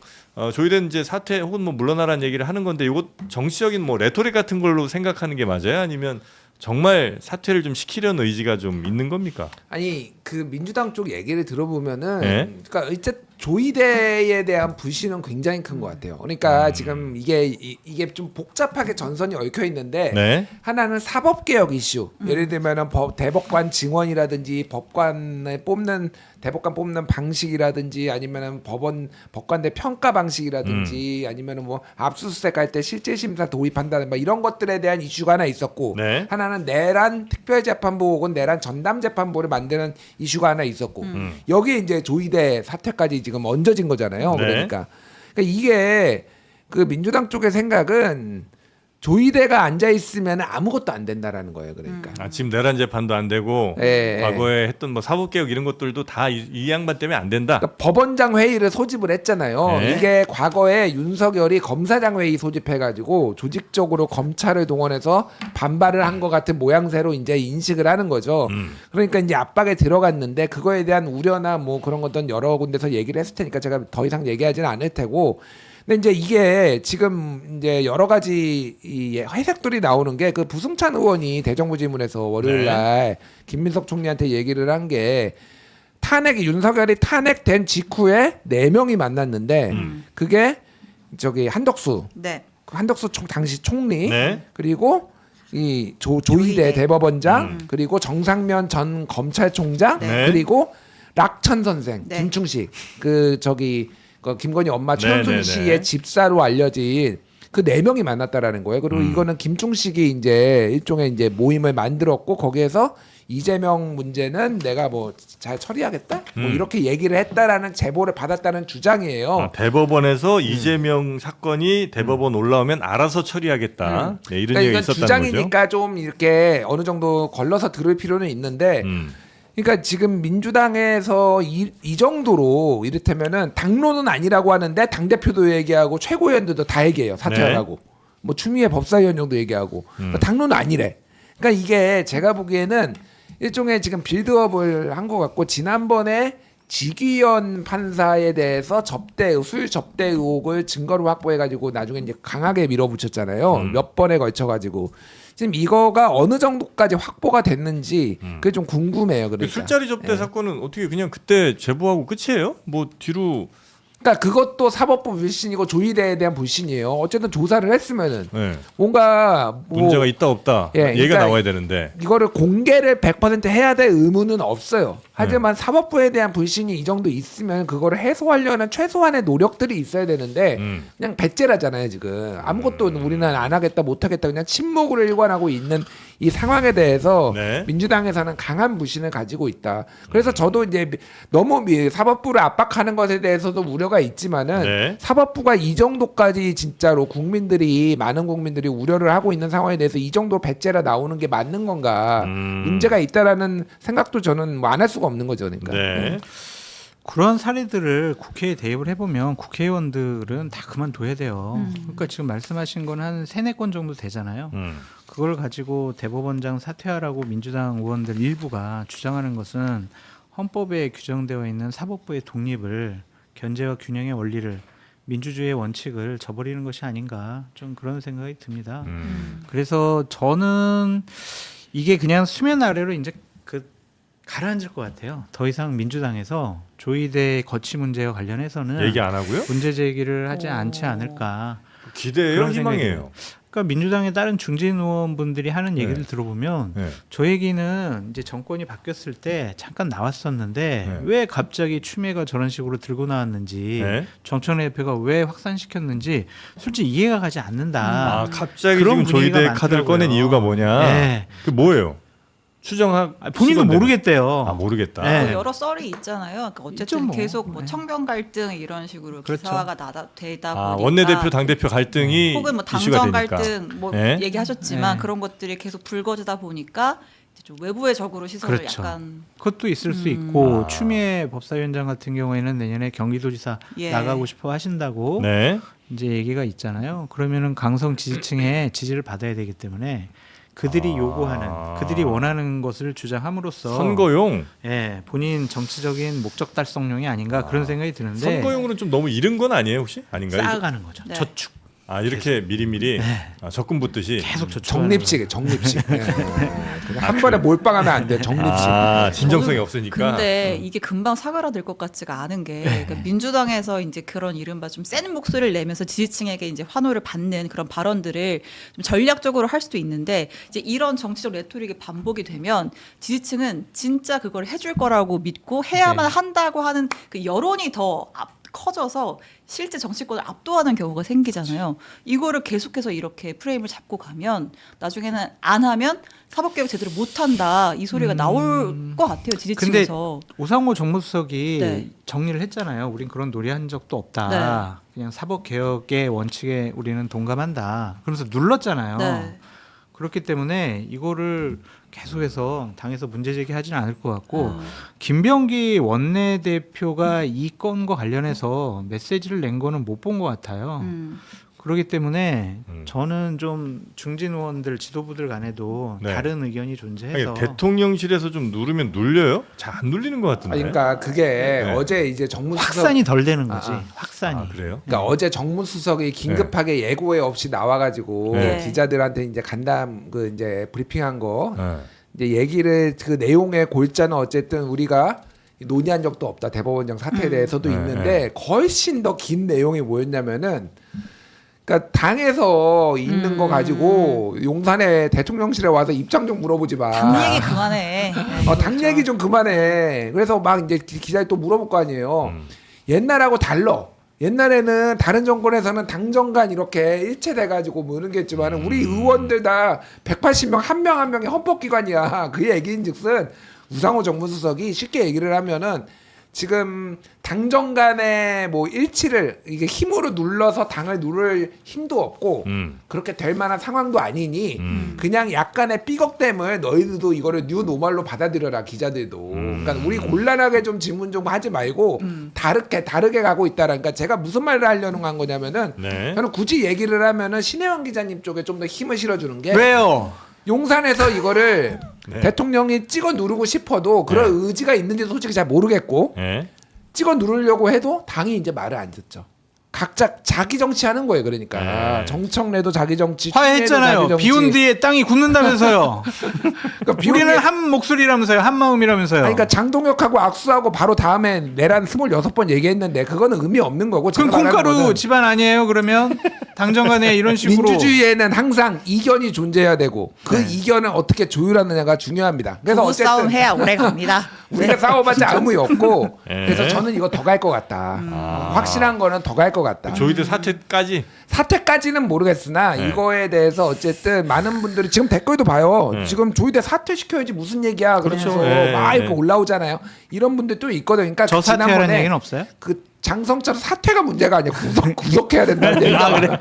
조의대는 이제 사퇴 혹은 뭐 물러나라는 얘기를 하는 건데 이것 정치적인 뭐 레토릭 같은 걸로 생각하는 게 맞아요? 아니면 정말 사퇴를 좀 시키려는 의지가 좀 있는 겁니까? 아니 그 민주당 쪽 얘기를 들어보면은 네. 그러니까 어쨌든 조의대에 대한 불신은 굉장히 큰 것 같아요. 그러니까 지금 이게 좀 복잡하게 전선이 얽혀 있는데 네. 하나는 사법개혁 이슈. 예를 들면은 대법관 증원이라든지 대법관 뽑는 방식이라든지 아니면은 법관대 평가 방식이라든지 아니면은 뭐 압수수색 할 때 실질 심사 도입한다는 뭐 이런 것들에 대한 이슈가 하나 있었고 네. 하나는 내란 특별재판부 혹은 내란 전담재판부를 만드는 이슈가 하나 있었고 여기에 이제 조의대 사퇴까지 지금 얹어진 거잖아요. 네. 그러니까 이게 그 민주당 쪽의 생각은 조의대가 앉아 있으면 아무것도 안 된다라는 거예요. 그러니까. 지금 내란 재판도 안 되고 예, 과거에 했던 뭐 사법개혁 이런 것들도 다 이 양반 때문에 안 된다. 그러니까 법원장 회의를 소집을 했잖아요. 네. 이게 과거에 윤석열이 검사장 회의 소집해가지고 조직적으로 검찰을 동원해서 반발을 한 것 같은 모양새로 이제 인식을 하는 거죠. 그러니까 이제 압박에 들어갔는데 그거에 대한 우려나 뭐 그런 것들은 여러 군데서 얘기를 했을 테니까 제가 더 이상 얘기하지는 않을 테고. 근데 이제 이게 지금 이제 여러 가지 이 해석들이 나오는 게 그 부승찬 의원이 대정부 질문에서 월요일 날 김민석 총리한테 얘기를 한 게 윤석열이 탄핵된 직후에 4명이 만났는데 그게 저기 한덕수 네. 한덕수 당시 총리 네. 그리고 이 조희대 조희대. 대법원장 그리고 정상면 전 검찰총장 네. 그리고 락천 선생 네. 김충식 그 저기 그 김건희 엄마 최은순 네, 네, 씨의 네. 집사로 알려진 그 4명이 만났다라는 거예요. 그리고 이거는 김충식이 이제 일종의 이제 모임을 만들었고 거기에서 이재명 문제는 내가 뭐 잘 처리하겠다 뭐 이렇게 얘기를 했다라는 제보를 받았다는 주장이에요. 아, 대법원에서 이재명 사건이 대법원 올라오면 알아서 처리하겠다. 네, 이런 그러니까 얘기가 이건 있었다는 주장이니까 좀 이렇게 어느 정도 걸러서 들을 필요는 있는데 거죠. 그러니까 지금 민주당에서 이 정도로 이를테면은 당론은 아니라고 하는데 당대표도 얘기하고 최고위원들도 다 얘기해요. 사퇴하라고. 뭐 추미애 법사위원 정도 얘기하고 그러니까 당론은 아니래. 그러니까 이게 제가 보기에는 일종의 지금 빌드업을 한 것 같고 지난번에 지기현 판사에 대해서 술 접대 의혹을 증거로 확보해가지고 나중에 이제 강하게 밀어붙였잖아요. 몇 번에 걸쳐가지고 지금 이거가 어느 정도까지 확보가 됐는지 그게 좀 궁금해요. 그 그러니까. 술자리 접대 예. 사건은 어떻게 그냥 그때 제보하고 끝이에요? 뭐 뒤로 그러니까 그것도 사법부 불신이고 조희대에 대한 불신이에요. 어쨌든 조사를 했으면은 네. 뭔가 뭐 문제가 있다 없다 예, 얘기가 그러니까 나와야 되는데 이거를 공개를 100% 해야 될 의무는 없어요. 하지만 사법부에 대한 불신이 이 정도 있으면 그거를 해소하려는 최소한의 노력들이 있어야 되는데 그냥 배째라잖아요 지금. 아무것도 우리는 안 하겠다 못 하겠다 그냥 침묵을 일관하고 있는 이 상황에 대해서 네. 민주당에서는 강한 불신을 가지고 있다. 그래서 저도 이제 너무 사법부를 압박하는 것에 대해서도 우려가 있지만은 네. 사법부가 이 정도까지 진짜로 많은 국민들이 우려를 하고 있는 상황에 대해서 이 정도 배째라 나오는 게 맞는 건가 문제가 있다라는 생각도 저는 뭐 안 할 수가 없는 거죠. 그러니까. 네. 그런 사례들을 국회에 대입을 해보면 국회의원들은 다 그만둬야 돼요. 그러니까 지금 말씀하신 건 한 3-4건 정도 되잖아요. 그걸 가지고 대법원장 사퇴하라고 민주당 의원들 일부가 주장하는 것은 헌법에 규정되어 있는 사법부의 독립을 견제와 균형의 원리를 민주주의의 원칙을 저버리는 것이 아닌가 좀 그런 생각이 듭니다. 그래서 저는 이게 그냥 수면 아래로 이제 가라앉을 것 같아요. 더 이상 민주당에서 조희대 거취 문제와 관련해서는 얘기 안 하고요? 문제 제기를 하지 않지 않을까. 기대예요, 그런 생각이 희망이에요. 그러니까 민주당의 다른 중진 의원분들이 하는 얘기를 네. 들어보면 네. 저 얘기는 이제 정권이 바뀌었을 때 잠깐 나왔었는데 네. 왜 갑자기 추미애가 저런 식으로 들고 나왔는지 네. 정청래 대표가 왜 확산시켰는지 솔직히 이해가 가지 않는다. 아 갑자기 그런 지금 분위기가 조희대 카드를 많더라고요. 꺼낸 이유가 뭐냐? 네. 그 뭐예요? 추정하 본인도 모르겠대요. 아 모르겠다. 네. 여러 썰이 있잖아요. 그러니까 어쨌든 있죠, 뭐. 계속 뭐 네. 청변 갈등 이런 식으로 그렇죠. 기사화가 되다 보니까 원내대표 당대표 갈등이 혹은 뭐 이슈가 당정 되니까. 갈등 뭐 네. 얘기하셨지만 네. 그런 것들이 계속 불거지다 보니까 이제 좀 외부의 적으로 시선을 그렇죠. 약간 그것도 있을 수 있고 아. 추미애 법사위원장 같은 경우에는 내년에 경기도지사 예. 나가고 싶어 하신다고 네. 이제 얘기가 있잖아요. 그러면은 강성 지지층의 지지를 받아야 되기 때문에 그들이 요구하는, 그들이 원하는 것을 주장함으로써 선거용. 예, 본인 정치적인 목적 달성용이 아닌가 그런 생각이 드는데 선거용으로 좀 너무 이른 건 아니에요 혹시? 아닌가요? 쌓아가는 거죠. 네. 저축 아 이렇게 미리미리 적금 붙듯이. 계속 저축. 적립식. 그냥 한 번에 몰빵하면 안 돼. 적립식. 아 진정성이 없으니까. 근데 이게 금방 사과라될 것 같지가 않은 게 그러니까 민주당에서 이제 그런 이른바 좀 센 목소리를 내면서 지지층에게 이제 환호를 받는 그런 발언들을 좀 전략적으로 할 수도 있는데 이제 이런 정치적 레토릭이 반복이 되면 지지층은 진짜 그걸 해줄 거라고 믿고 해야만 한다고 하는 그 여론이 더 커져서 실제 정치권을 압도하는 경우가 생기잖아요. 이거를 계속해서 이렇게 프레임을 잡고 가면 나중에는 안 하면 사법개혁 제대로 못한다 이 소리가 나올 것 같아요. 지지층에서. 근데 오상호 정무수석이 네. 정리를 했잖아요. 우린 그런 놀이한 적도 없다. 네. 그냥 사법개혁의 원칙에 우리는 동감한다. 그러면서 눌렀잖아요. 네. 그렇기 때문에 이거를 계속해서 당에서 문제 제기하지는 않을 것 같고 김병기 원내대표가 이 건과 관련해서 메시지를 낸 거는 못 본 것 같아요. 그렇기 때문에 저는 좀 중진 의원들 지도부들 간에도 네. 다른 의견이 존재해서 아니, 대통령실에서 좀 누르면 눌려요? 잘 안 눌리는 것 같은데. 그러니까 그게 네. 어제 이제 정무수석 확산이 덜 되는 거지. 확산이. 아, 그래요? 그러니까 어제 정무수석이 긴급하게 예고에 없이 나와가지고 네. 기자들한테 이제 간담 그 이제 브리핑한 거 네. 이제 얘기를 그 내용의 골자는 어쨌든 우리가 논의한 적도 없다. 대법원장 사태에 대해서도 있는데 훨씬 더 긴 내용이 뭐였냐면은 그러니까 당에서 있는 거 가지고 용산에 대통령실에 와서 입장 좀 물어보지 마. 당 얘기 그만해. 당 얘기 좀 그만해. 그래서 막 이제 기자들이 또 물어볼 거 아니에요. 옛날하고 달라. 옛날에는 다른 정권에서는 당정간 이렇게 일체돼가지고 뭐 이런 게 있지만 우리 의원들 다 180명 한 명 한 명이 헌법기관이야. 그 얘기인즉슨 우상호 정무수석이 쉽게 얘기를 하면은 지금 당정간의 뭐 일치를 이게 힘으로 눌러서 당을 누를 힘도 없고 그렇게 될 만한 상황도 아니니 그냥 약간의 삐걱댐을 너희들도 이거를 뉴노멀로 받아들여라 기자들도. 그러니까 우리 곤란하게 좀 질문 좀 하지 말고 다르게 가고 있다라. 그러니까 제가 무슨 말을 하려는 한 거냐면은 저는 굳이 얘기를 하면은 신혜원 기자님 쪽에 좀 더 힘을 실어주는 게 왜요? 용산에서 이거를 대통령이 찍어 누르고 싶어도 그런 의지가 있는지 솔직히 잘 모르겠고 찍어 누르려고 해도 당이 이제 말을 안 듣죠. 각자 자기 정치하는 거예요. 그러니까 정청래도 자기 정치, 화해했잖아요. 비온 뒤에 땅이 굳는다면서요. 그러니까 우리는 한 목소리라면서요. 한 마음이라면서요. 그러니까 장동혁하고 악수하고 바로 다음에 내란 26번 얘기했는데 그거는 의미 없는 거고. 그럼 콩가루 집안 아니에요? 그러면 당정간에 이런 식으로 민주주의에는 항상 이견이 존재해야 되고 그 이견을 어떻게 조율하느냐가 중요합니다. 그래서 어쨌든 싸움 해야 오래 갑니다. 우리가 싸워봤자 아무 의 없고 그래서 저는 이거 더 갈 것 같다. 확실한 거는 더 갈 것 같다. 조이대 사퇴까지는 모르겠으나 이거에 대해서 어쨌든 많은 분들이 지금 댓글도 봐요. 지금 조이대 사퇴시켜야지 무슨 얘기야. 그러면서 막 이렇게 올라오잖아요. 이런 분들도 있거든요. 그러니까 저 사퇴하라는 얘기는 없어요? 그 장성철 사퇴가 문제가 아니야. 구속해야 된다는 얘기가. 그래?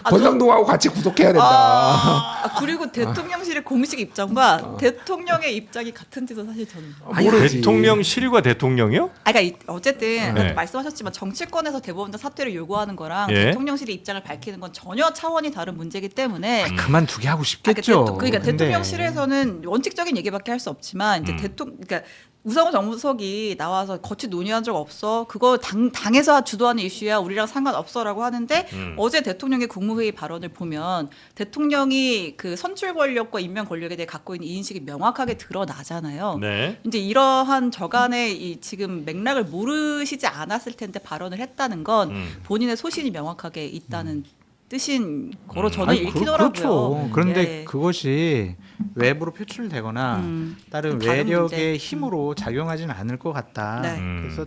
권성동하고 같이 구속해야 된다. 그리고 대통령실의 공식 입장과 대통령의 입장이 같은지도 사실 저는 모르지. 대통령실과 대통령이요? 그러니까 어쨌든 말씀하셨지만 정치권에서 대법원장 사퇴를 요구하는 거랑 대통령실의 입장을 밝히는 건 전혀 차원이 다른 문제이기 때문에 그만두게 하고 싶겠죠. 그러니까 대통령실에서는 원칙적인 얘기밖에 할 수 없지만 이제 그러니까 우상호 정무수석이 나와서 거치 논의한 적 없어. 그거 당에서 주도하는 이슈야. 우리랑 상관없어라고 하는데 어제 대통령의 국무회의 발언을 보면 대통령이 그 선출 권력과 임명 권력에 대해 갖고 있는 인식이 명확하게 드러나잖아요. 이제 이러한 저간의 이 지금 맥락을 모르시지 않았을 텐데 발언을 했다는 건 본인의 소신이 명확하게 있다는 뜻인 거로 저는 읽히더라고요. 그렇죠. 그런데 그것이 외부로 표출되거나 다른 외력의 힘으로 작용하지는 않을 것 같다. 그래서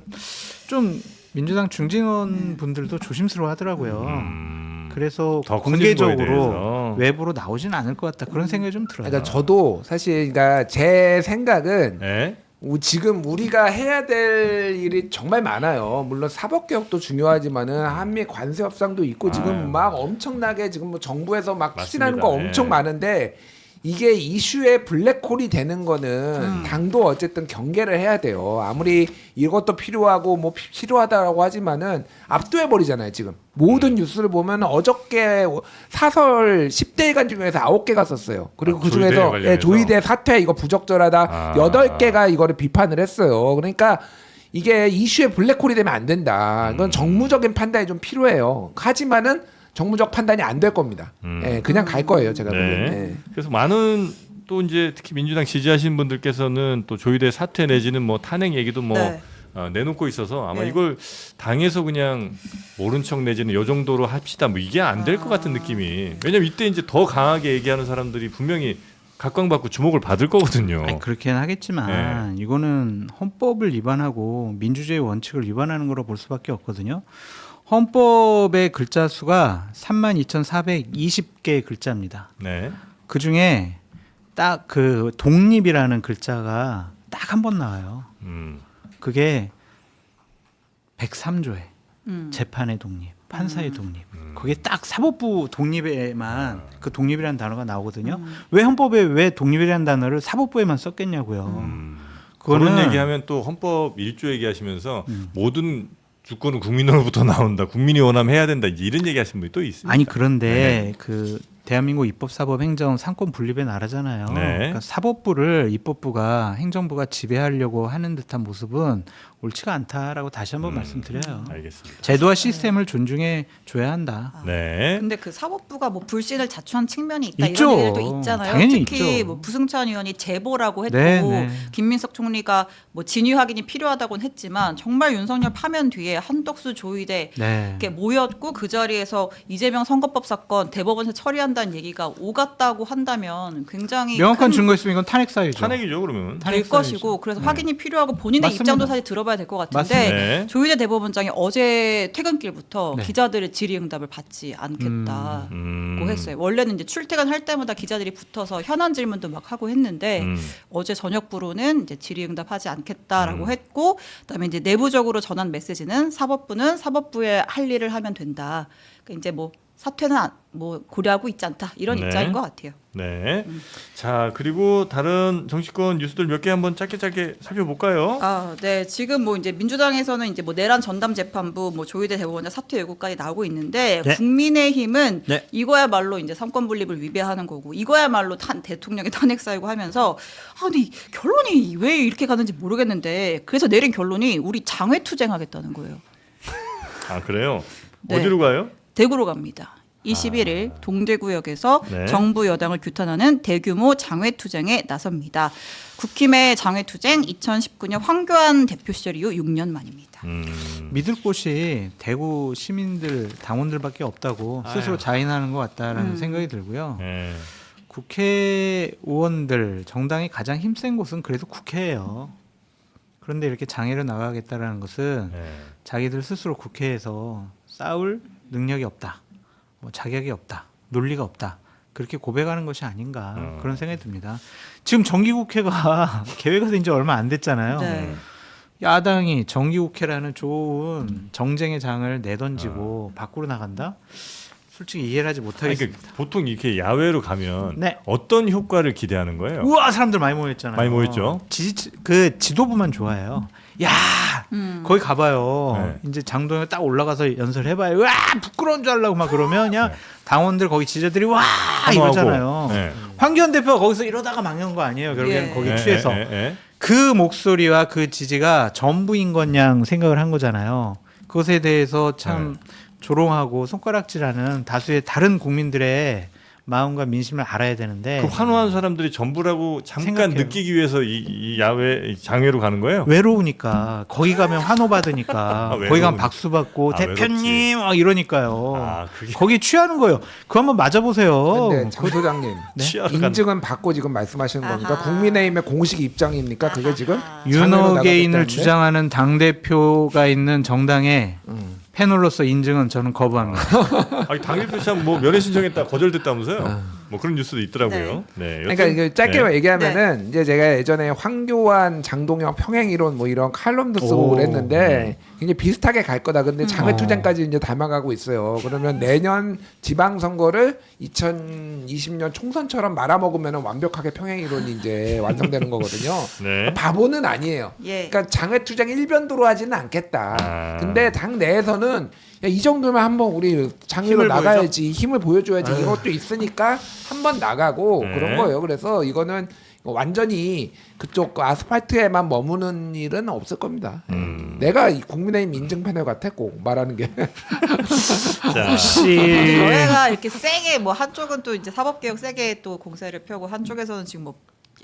좀 민주당 중진원 분들도 조심스러워하더라고요. 그래서 더 공개적으로 외부로 나오지는 않을 것 같다. 그런 생각이 좀 들어요. 그러니까 저도 사실 그러니까 제 생각은 지금 우리가 해야 될 일이 정말 많아요. 물론 사법개혁도 중요하지만은 한미 관세 협상도 있고 지금 막 엄청나게 지금 뭐 정부에서 막 추진하는 거 엄청 많은데 이게 이슈의 블랙홀이 되는 거는 당도 어쨌든 경계를 해야 돼요. 아무리 이것도 필요하고 뭐 필요하다라고 하지만은 압도해 버리잖아요. 지금 모든 뉴스를 보면 어저께 사설 10대일간 중에서 9개가 썼어요. 그리고 그 중에서 조이대 사퇴 이거 부적절하다 8개가 이거를 비판을 했어요. 그러니까 이게 이슈의 블랙홀이 되면 안 된다. 이건 정무적인 판단이 좀 필요해요. 하지만은 정무적 판단이 안 될 겁니다. 그냥 갈 거예요, 제가 보기에는. 그래서 많은 또 이제 특히 민주당 지지하시는 분들께서는 또 조이대 사퇴 내지는 뭐 탄핵 얘기도 뭐 내놓고 있어서 아마 이걸 당에서 그냥 모른 척 내지는 요 정도로 합시다. 뭐 이게 안 될 것 같은 느낌이. 왜냐면 이때 이제 더 강하게 얘기하는 사람들이 분명히 각광받고 주목을 받을 거거든요. 아니, 그렇게는 하겠지만 이거는 헌법을 위반하고 민주주의 원칙을 위반하는 거로 볼 수밖에 없거든요. 헌법의 글자 수가 32,420개의 글자입니다. 그 중에 딱 그 독립이라는 글자가 딱 한 번 나와요. 그게 103조에 재판의 독립, 판사의 독립. 그게 딱 사법부 독립에만 그 독립이라는 단어가 나오거든요. 왜 헌법에 왜 독립이라는 단어를 사법부에만 썼겠냐고요. 그런 얘기하면 또 헌법 1조 얘기하시면서 모든 주권은 국민으로부터 나온다. 국민이 원하면 해야 된다. 이제 이런 얘기하시는 분이 또 있습니다. 아니 그런데 그 대한민국 입법, 사법, 행정 3권 분립의 나라잖아요. 네. 그러니까 사법부를 입법부가 행정부가 지배하려고 하는 듯한 모습은 옳지가 않다라고 다시 한번 말씀드려요. 알겠습니다. 제도와 시스템을 존중해 줘야 한다. 네. 근데 그 사법부가 뭐 불신을 자초한 측면이 있다 있죠. 이런 일도 있잖아요. 당연히 특히 있죠. 뭐 부승찬 의원이 제보라고 했고 네, 네. 김민석 총리가 뭐 진위 확인이 필요하다고는 했지만 정말 윤석열 파면 뒤에 한덕수 조의대 네. 이렇게 모였고 그 자리에서 이재명 선거법 사건 대법원에서 처리한다는 얘기가 오갔다고 한다면 굉장히 명확한 큰 증거 있으면 이건 탄핵 사유죠. 탄핵이죠, 그러면. 될 탄핵 것이고 사유죠. 그래서 확인이 필요하고 본인의 맞습니다. 입장도 사실 들어봐야 될 것 같은데 맞습니다. 네. 조희대 대법원장이 어제 퇴근길부터 네. 기자들의 질의응답을 받지 않겠다고 했어요. 원래는 이제 출퇴근할 때마다 기자들이 붙어서 현안 질문도 막 하고 했는데 어제 저녁부로는 이제 질의응답하지 않겠다라고 했고, 그다음에 이제 내부적으로 전한 메시지는 사법부는 사법부의 할 일을 하면 된다. 그러니까 이제 뭐 사퇴는 뭐 고려하고 있지 않다 이런 네. 입장인 것 같아요. 네. 자, 그리고 다른 정치권 뉴스들 몇 개 한번 짧게 살펴볼까요? 아, 네. 지금 뭐 이제 민주당에서는 이제 뭐 내란 전담 재판부, 뭐 조희대 대법원장 사퇴 요구까지 나오고 있는데 네. 국민의힘은 네. 이거야말로 이제 삼권 분립을 위배하는 거고 이거야말로 대통령의 탄핵 사유고 하면서 근데 결론이 왜 이렇게 가는지 모르겠는데 그래서 내린 결론이 우리 장외 투쟁하겠다는 거예요. 아, 그래요? 네. 어디로 가요? 대구로 갑니다. 21일 동대구역에서 네. 정부 여당을 규탄하는 대규모 장외투쟁에 나섭니다. 국힘의 장외투쟁 2019년 황교안 대표 시절 이후 6년 만입니다. 믿을 곳이 대구 시민들 당원들밖에 없다고 스스로 자인하는 것 같다라는 생각이 들고요. 네. 국회의원들 정당이 가장 힘센 곳은 그래도 국회예요. 그런데 이렇게 장애를 나가겠다라는 것은 네. 자기들 스스로 국회에서 싸울 능력이 없다, 뭐 자격이 없다, 논리가 없다, 그렇게 고백하는 것이 아닌가 그런 생각이 듭니다. 지금 정기국회가 계획해서 이제 얼마 안 됐잖아요. 네. 야당이 정기국회라는 좋은 정쟁의 장을 내던지고 밖으로 나간다? 솔직히 이해를 하지 아니, 못하겠습니다. 그러니까 보통 이렇게 야외로 가면 네. 어떤 효과를 기대하는 거예요? 우와, 사람들 많이 모였잖아요. 많이 모였죠. 그 지도부만 좋아해요. 야, 거기 가봐요. 네. 이제 장동에 딱 올라가서 연설해봐요. 와, 부끄러운 줄 알라고 막 그러면 그냥 당원들 거기 지지자들이 와 이러잖아요. 네. 황교안 대표가 거기서 이러다가 망한 거 아니에요. 결국에는 예. 거기 취해서 네. 그 목소리와 그 지지가 전부인 것냥 생각을 한 거잖아요. 그것에 대해서 참 조롱하고 손가락질하는 다수의 다른 국민들의 마음과 민심을 알아야 되는데 그 환호한 사람들이 전부라고 잠깐 생각해요. 느끼기 위해서 이 야외 장외로 가는 거예요? 외로우니까 거기 가면 환호 받으니까 거기 외로우니까. 가면 박수 받고 아, 대표님 막 이러니까요. 아, 그게 거기 취하는 거예요. 그거 한번 맞아보세요. 근데 장 소장님 취하러 인증은 받고 지금 말씀하시는 겁니까? 아하. 국민의힘의 공식 입장입니까? 그게 지금 윤호개인을 나가겠다는데? 주장하는 당 대표가 있는 정당의 패널로서 인증은 저는 거부합니다. 아니, 당대표 참 뭐 면회 신청했다 거절됐다면서요? 뭐 그런 뉴스도 있더라고요. 네. 그러니까 이거 짧게 네. 얘기하면은 이제 제가 예전에 황교안, 장동영 평행 이론 뭐 이런 칼럼도 쓰고 오. 그랬는데 굉장히 비슷하게 갈 거다. 근데 장외투쟁까지 이제 닮아가고 있어요. 그러면 내년 지방선거를 2020년 총선처럼 말아먹으면 완벽하게 평행 이론이 이제 완성되는 거거든요. 네. 바보는 아니에요. 예. 그러니까 장외투쟁 일변도로 하지는 않겠다. 아. 근데 당 내에서는 야, 이 정도면 한번 우리 장외로 힘을 나가야지, 힘을 보여줘야지. 이것도 있으니까 한번 나가고 네. 그런 거예요. 그래서 이거는 완전히 그쪽 그 아스팔트에만 머무는 일은 없을 겁니다. 내가 이 국민의힘 인증 패널 같아 꼭 말하는 게. 자, 혹시 여야가 이렇게 세게 뭐 한쪽은 또 이제 사법개혁 세게 또 공세를 펴고 한쪽에서는 지금 뭐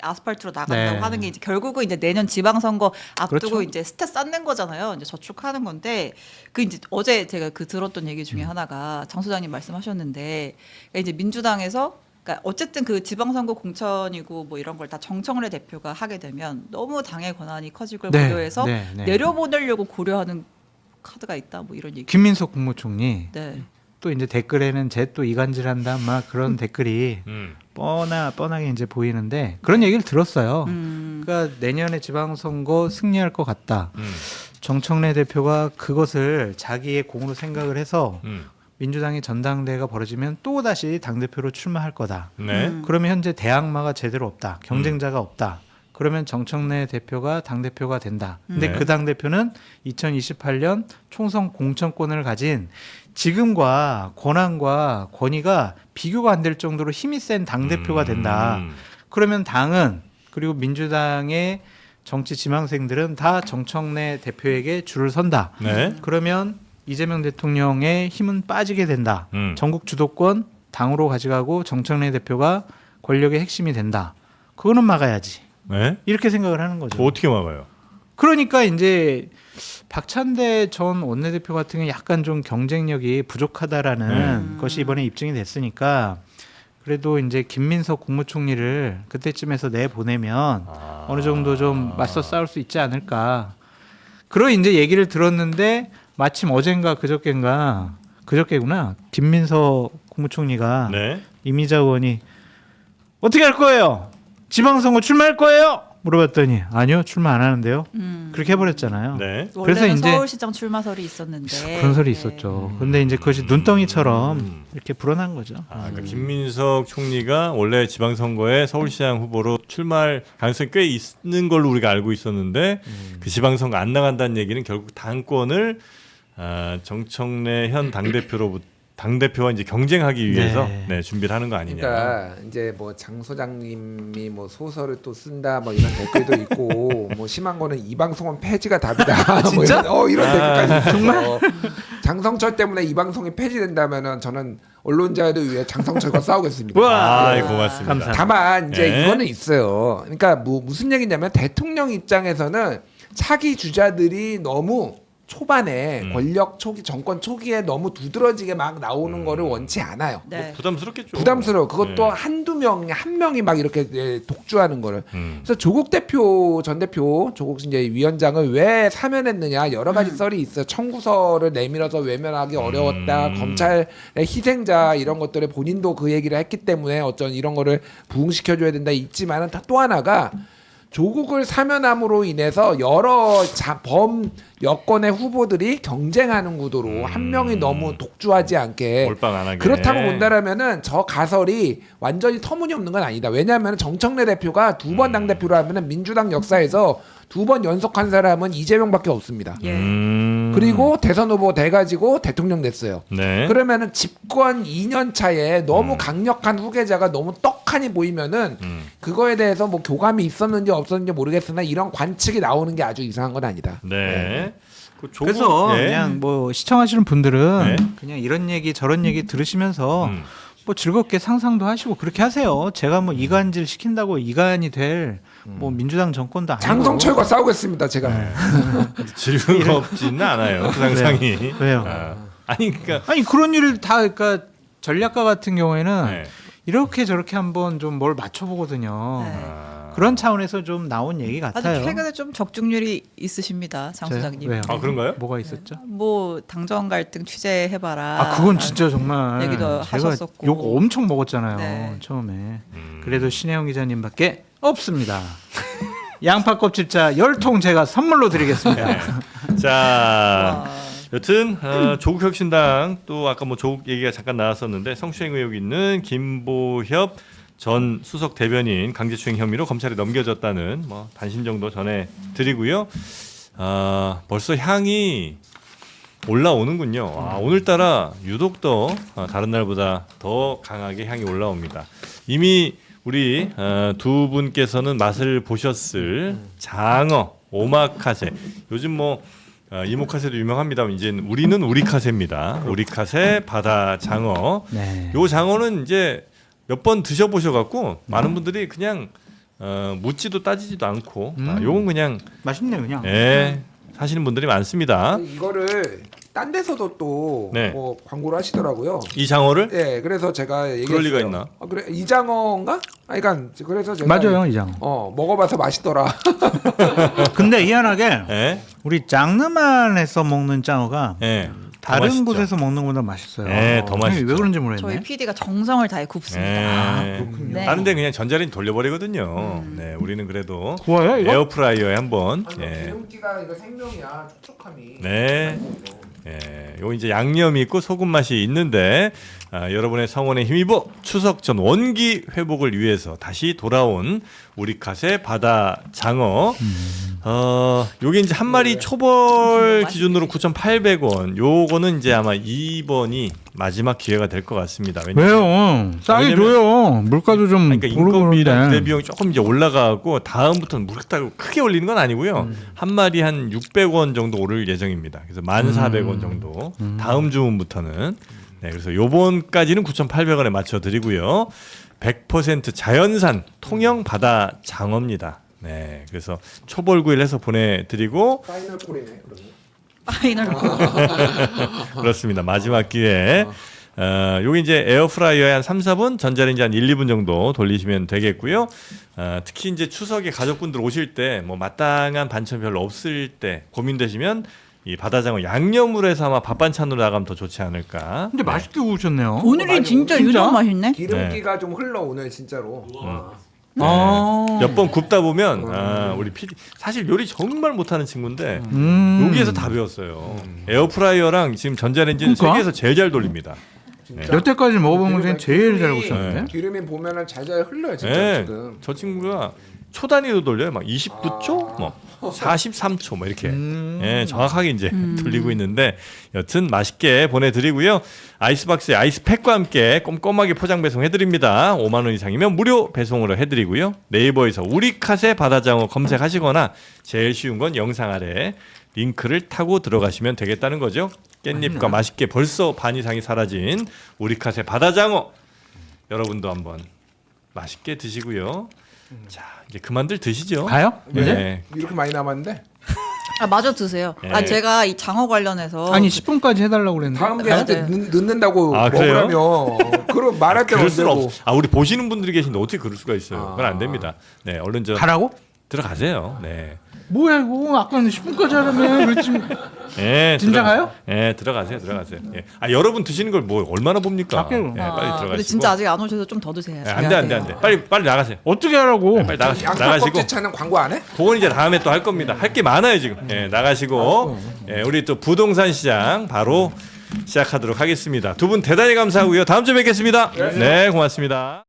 아스팔트로 나간다고 네. 하는 게 이제 결국은 이제 내년 지방선거 앞두고 그렇죠. 이제 스탯 쌓는 거잖아요. 이제 저축하는 건데 그 이제 어제 제가 그 들었던 얘기 중에 하나가 장 소장님 말씀하셨는데 그러니까 이제 민주당에서 그러니까 어쨌든 그 지방선거 공천이고 뭐 이런 걸 다 정청래 대표가 하게 되면 너무 당의 권한이 커질 걸 네, 고려해서 네, 네. 내려보내려고 고려하는 카드가 있다 뭐 이런 얘기. 김민석 국무총리 네. 또 이제 댓글에는 쟤 또 이간질한다 막 그런 댓글이 뻔하게 이제 보이는데 그런 얘기를 들었어요. 그러니까 내년에 지방선거 승리할 것 같다. 정청래 대표가 그것을 자기의 공으로 생각을 해서 민주당의 전당대회가 벌어지면 또 다시 당 대표로 출마할 거다. 네. 그러면 현재 대항마가 제대로 없다. 경쟁자가 없다. 그러면 정청래 대표가 당대표가 된다. 근데 네. 그 당대표는 2028년 총선 공천권을 가진 지금과 권한과 권위가 비교가 안 될 정도로 힘이 센 당대표가 된다. 그러면 당은 그리고 민주당의 정치 지망생들은 다 정청래 대표에게 줄을 선다. 네. 그러면 이재명 대통령의 힘은 빠지게 된다. 전국 주도권 당으로 가져가고 정청래 대표가 권력의 핵심이 된다. 그거는 막아야지. 네. 이렇게 생각을 하는 거죠. 뭐 어떻게 막아요? 그러니까 이제 박찬대 전 원내대표 같은 경우 약간 좀 경쟁력이 부족하다라는 것이 이번에 입증이 됐으니까 그래도 이제 김민석 국무총리를 그때쯤에서 내보내면 어느 정도 좀 맞서 싸울 수 있지 않을까. 그런 이제 얘기를 들었는데 마침 어젠가 그저께구나. 김민석 국무총리가 네. 이미자 의원이 어떻게 할 거예요? 지방선거 출마할 거예요? 물어봤더니 아니요, 출마 안 하는데요. 그렇게 해버렸잖아요. 네. 그래서 원래는 이제 서울시장 출마설이 있었는데 그런 소리 있었죠. 근데 이제 그것이 눈덩이처럼 이렇게 불어난 거죠. 그러니까 김민석 총리가 원래 지방선거에 서울시장 후보로 출마할 가능성이 꽤 있는 걸로 우리가 알고 있었는데 그 지방선거 안 나간다는 얘기는 결국 당권을 정청래 현 당대표와 이제 경쟁하기 위해서 네. 준비를 하는 거 아니냐. 그러니까 이제 뭐 장 소장님이 뭐 소설을 또 쓴다 뭐 이런 댓글도 있고 뭐 심한 거는 이 방송은 폐지가 답이다. 진짜? 뭐 이런 댓글까지 정말 장성철 때문에 이 방송이 폐지된다면은 저는 언론자유를 위해 장성철과 싸우겠습니다. 고맙습니다. 감사합니다. 다만 이제 네. 이거는 있어요. 그러니까 무슨 얘기냐면 대통령 입장에서는 차기 주자들이 너무 초반에 권력 초기 정권 초기에 너무 두드러지게 막 나오는 거를 원치 않아요. 네. 부담스럽겠죠. 부담스러워. 그것도 네. 한 명이 막 이렇게 독주하는 거를. 그래서 조국 대표 전 대표 조국 이제 위원장을 왜 사면했느냐 여러 가지 썰이 있어요. 청구서를 내밀어서 외면하기 어려웠다. 검찰의 희생자 이런 것들에 본인도 그 얘기를 했기 때문에 어떤 이런 거를 부응시켜줘야 된다 있지만은 또 하나가 조국을 사면함으로 인해서 여러 범 여권의 후보들이 경쟁하는 구도로 한 명이 너무 독주하지 않게 몰빵 안 하게. 그렇다고 본다라면은 저 가설이 완전히 터무니없는 건 아니다. 왜냐하면 정청래 대표가 두 번 당대표로 하면은 민주당 역사에서 2번 연속한 사람은 이재명밖에 없습니다. 예. 그리고 대선 후보 돼가지고 대통령 됐어요. 네. 그러면은 집권 2년 차에 너무 강력한 후계자가 너무 떡하니 보이면은 그거에 대해서 뭐 교감이 있었는지 없었는지 모르겠으나 이런 관측이 나오는 게 아주 이상한 건 아니다. 네. 그 조국- 그래서 예. 그냥 뭐 시청하시는 분들은 네. 그냥 이런 얘기 저런 얘기 들으시면서 뭐 즐겁게 상상도 하시고 그렇게 하세요. 제가 뭐 이간질 시킨다고 이간이 될 뭐 민주당 정권도 아니고. 장성철과 싸우겠습니다. 제가. 즐거운 없지는 않아요. 그 상상이. 왜요? 아니 그러니까 아니 그런 일을 다 그러니까 전략가 같은 경우에는 네. 이렇게 저렇게 한번 좀 뭘 맞춰보거든요. 네. 그런 차원에서 좀 나온 얘기 아주 같아요. 최근에 좀 적중률이 있으시니다, 장 저요? 소장님. 왜요? 아 그런가요? 뭐가 있었죠? 뭐 당정 갈등 취재해봐라. 아 그건 진짜 정말 얘기도 제가 하셨었고. 욕 엄청 먹었잖아요. 네. 처음에. 그래도 신혜영 기자님밖에 없습니다. 양파 껍질자 10통 제가 선물로 드리겠습니다. 자, 와. 여튼 조국 혁신당 또 아까 뭐 조국 얘기가 잠깐 나왔었는데 성추행 의혹 있는 김보협 전 수석 대변인 강제추행 혐의로 검찰에 넘겨졌다는 뭐 단신 정도 전해드리고요. 벌써 향이 올라오는군요. 오늘따라 유독 더 다른 날보다 더 강하게 향이 올라옵니다. 이미 우리 두 분께서는 맛을 보셨을 장어, 오마카세. 요즘 뭐 이모카세도 유명합니다. 이제 우리는 우리카세입니다. 우리카세 바다 장어. 네. 요 장어는 이제 몇 번 드셔보셔갖고 많은 분들이 그냥 묻지도 따지지도 않고 요건 그냥 맛있네요, 그냥. 사시는 분들이 많습니다. 이거를 딴 데서도 또 네. 뭐 광고를 하시더라고요. 이 장어를 네, 그래서 제가 얘기했어요. 그럴 리가 있나? 그래 이장어인가? 그러니까 그래서 제가 맞아요, 이장. 먹어봐서 맛있더라. 근데 희한하게 예? 우리 장르만에서 먹는 장어가 예. 다른 맛있죠. 곳에서 먹는 것보다 맛있어요. 네, 더 맛있죠. 왜 그런지 모르겠네. 저희 PD가 정성을 다해 굽습니다. 그렇군요. 네. 다른데 그냥 전자레인지 돌려버리거든요. 네, 우리는 그래도 구워요, 이거? 에어프라이어에 한번. 기름기가 이거 생명이야. 촉촉함이. 네. 예, 요 이제 양념이 있고 소금 맛이 있는데 여러분의 성원에 힘입어 추석 전 원기 회복을 위해서 다시 돌아온 우리카세 바다 장어. 요게 이제 한 마리 초벌 기준으로 9,800원. 요거는 이제 아마 2번이 마지막 기회가 될 것 같습니다. 왜요? 싸게 왜냐면- 줘요. 물가도 좀 그러니까 오르고 인건비랑 그러는데. 부대 비용이 조금 이제 올라가고 다음부터는 물가가 크게 올리는 건 아니고요. 한 마리 한 600원 정도 오를 예정입니다. 그래서 1,400원 정도. 다음 주문부터는. 네, 그래서 요번까지는 9,800원에 맞춰 드리고요. 100% 자연산 통영 바다 장어입니다. 네, 그래서 초벌구이를 해서 보내드리고 파이널 콜이네 그러면. 파이널 콜. 그렇습니다. 마지막 기회. 요게 이제 에어프라이어에 한 3, 4분, 전자레인지 한 1, 2분 정도 돌리시면 되겠고요. 특히 이제 추석에 가족분들 오실 때 뭐 마땅한 반찬 별로 없을 때 고민되시면 이 바다장어 양념으로 해서 아마 밥 반찬으로 나가면 더 좋지 않을까. 근데 맛있게 구우셨네요. 오늘이 진짜 유독 맛있네. 기름기가 좀 흘러 오늘 진짜로. 몇 번 굽다 보면 우리 PD 사실 요리 정말 못하는 친구인데 여기에서 다 배웠어요. 에어프라이어랑 지금 전자레인지는 그러니까? 세계에서 제일 잘 돌립니다. 여태까지 먹어본 것 중에 제일 잘 기름이- 구우셨는데. 기름이 보면은 잘잘 흘러요 진짜 네, 지금. 저 친구가 초 단위로 돌려요. 막 29초, 뭐 43초, 뭐 이렇게 예, 정확하게 이제 돌리고 있는데 여튼 맛있게 보내드리고요. 아이스박스에 아이스팩과 함께 꼼꼼하게 포장 배송해드립니다. 5만 원 이상이면 무료 배송으로 해드리고요. 네이버에서 우리카세 바다장어 검색하시거나 제일 쉬운 건 영상 아래 링크를 타고 들어가시면 되겠다는 거죠. 깻잎과 맛있게 벌써 반 이상이 사라진 우리카세 바다장어 여러분도 한번 맛있게 드시고요. 자 이제 그만들 드시죠. 가요? 이제? 네. 이렇게 많이 남았는데 아, 마저 드세요. 네. 제가 이 장어 관련해서 아니 10분까지 해달라고 그랬는데. 다음 게스트 네. 늦는다고 아, 그래요? 먹으라며. 그럼 말할 때는 그럴 수는 언제고. 없. 우리 보시는 분들이 계신데 어떻게 그럴 수가 있어요? 그건 안 됩니다. 네, 얼른 저 가라고? 들어가세요. 네. 뭐야 이거? 아까는 10분까지 하라며. 왜 지금 예, 진짜 가요? 예, 들어가세요. 예. 여러분 드시는 걸 뭐 얼마나 봅니까? 밖에로. 예, 빨리 들어가시고. 근데 진짜 아직 안 오셔서 좀 더 드세요. 예, 안 돼. 빨리 나가세요. 어떻게 하라고? 빨리 나가시고. 양파 껍질 차는 광고 안 해? 그건 이제 다음에 또 할 겁니다. 할 게 많아요 지금. 예, 나가시고 예, 우리 또 부동산 시장 바로 시작하도록 하겠습니다. 두 분 대단히 감사하고요. 다음 주에 뵙겠습니다. 네, 고맙습니다.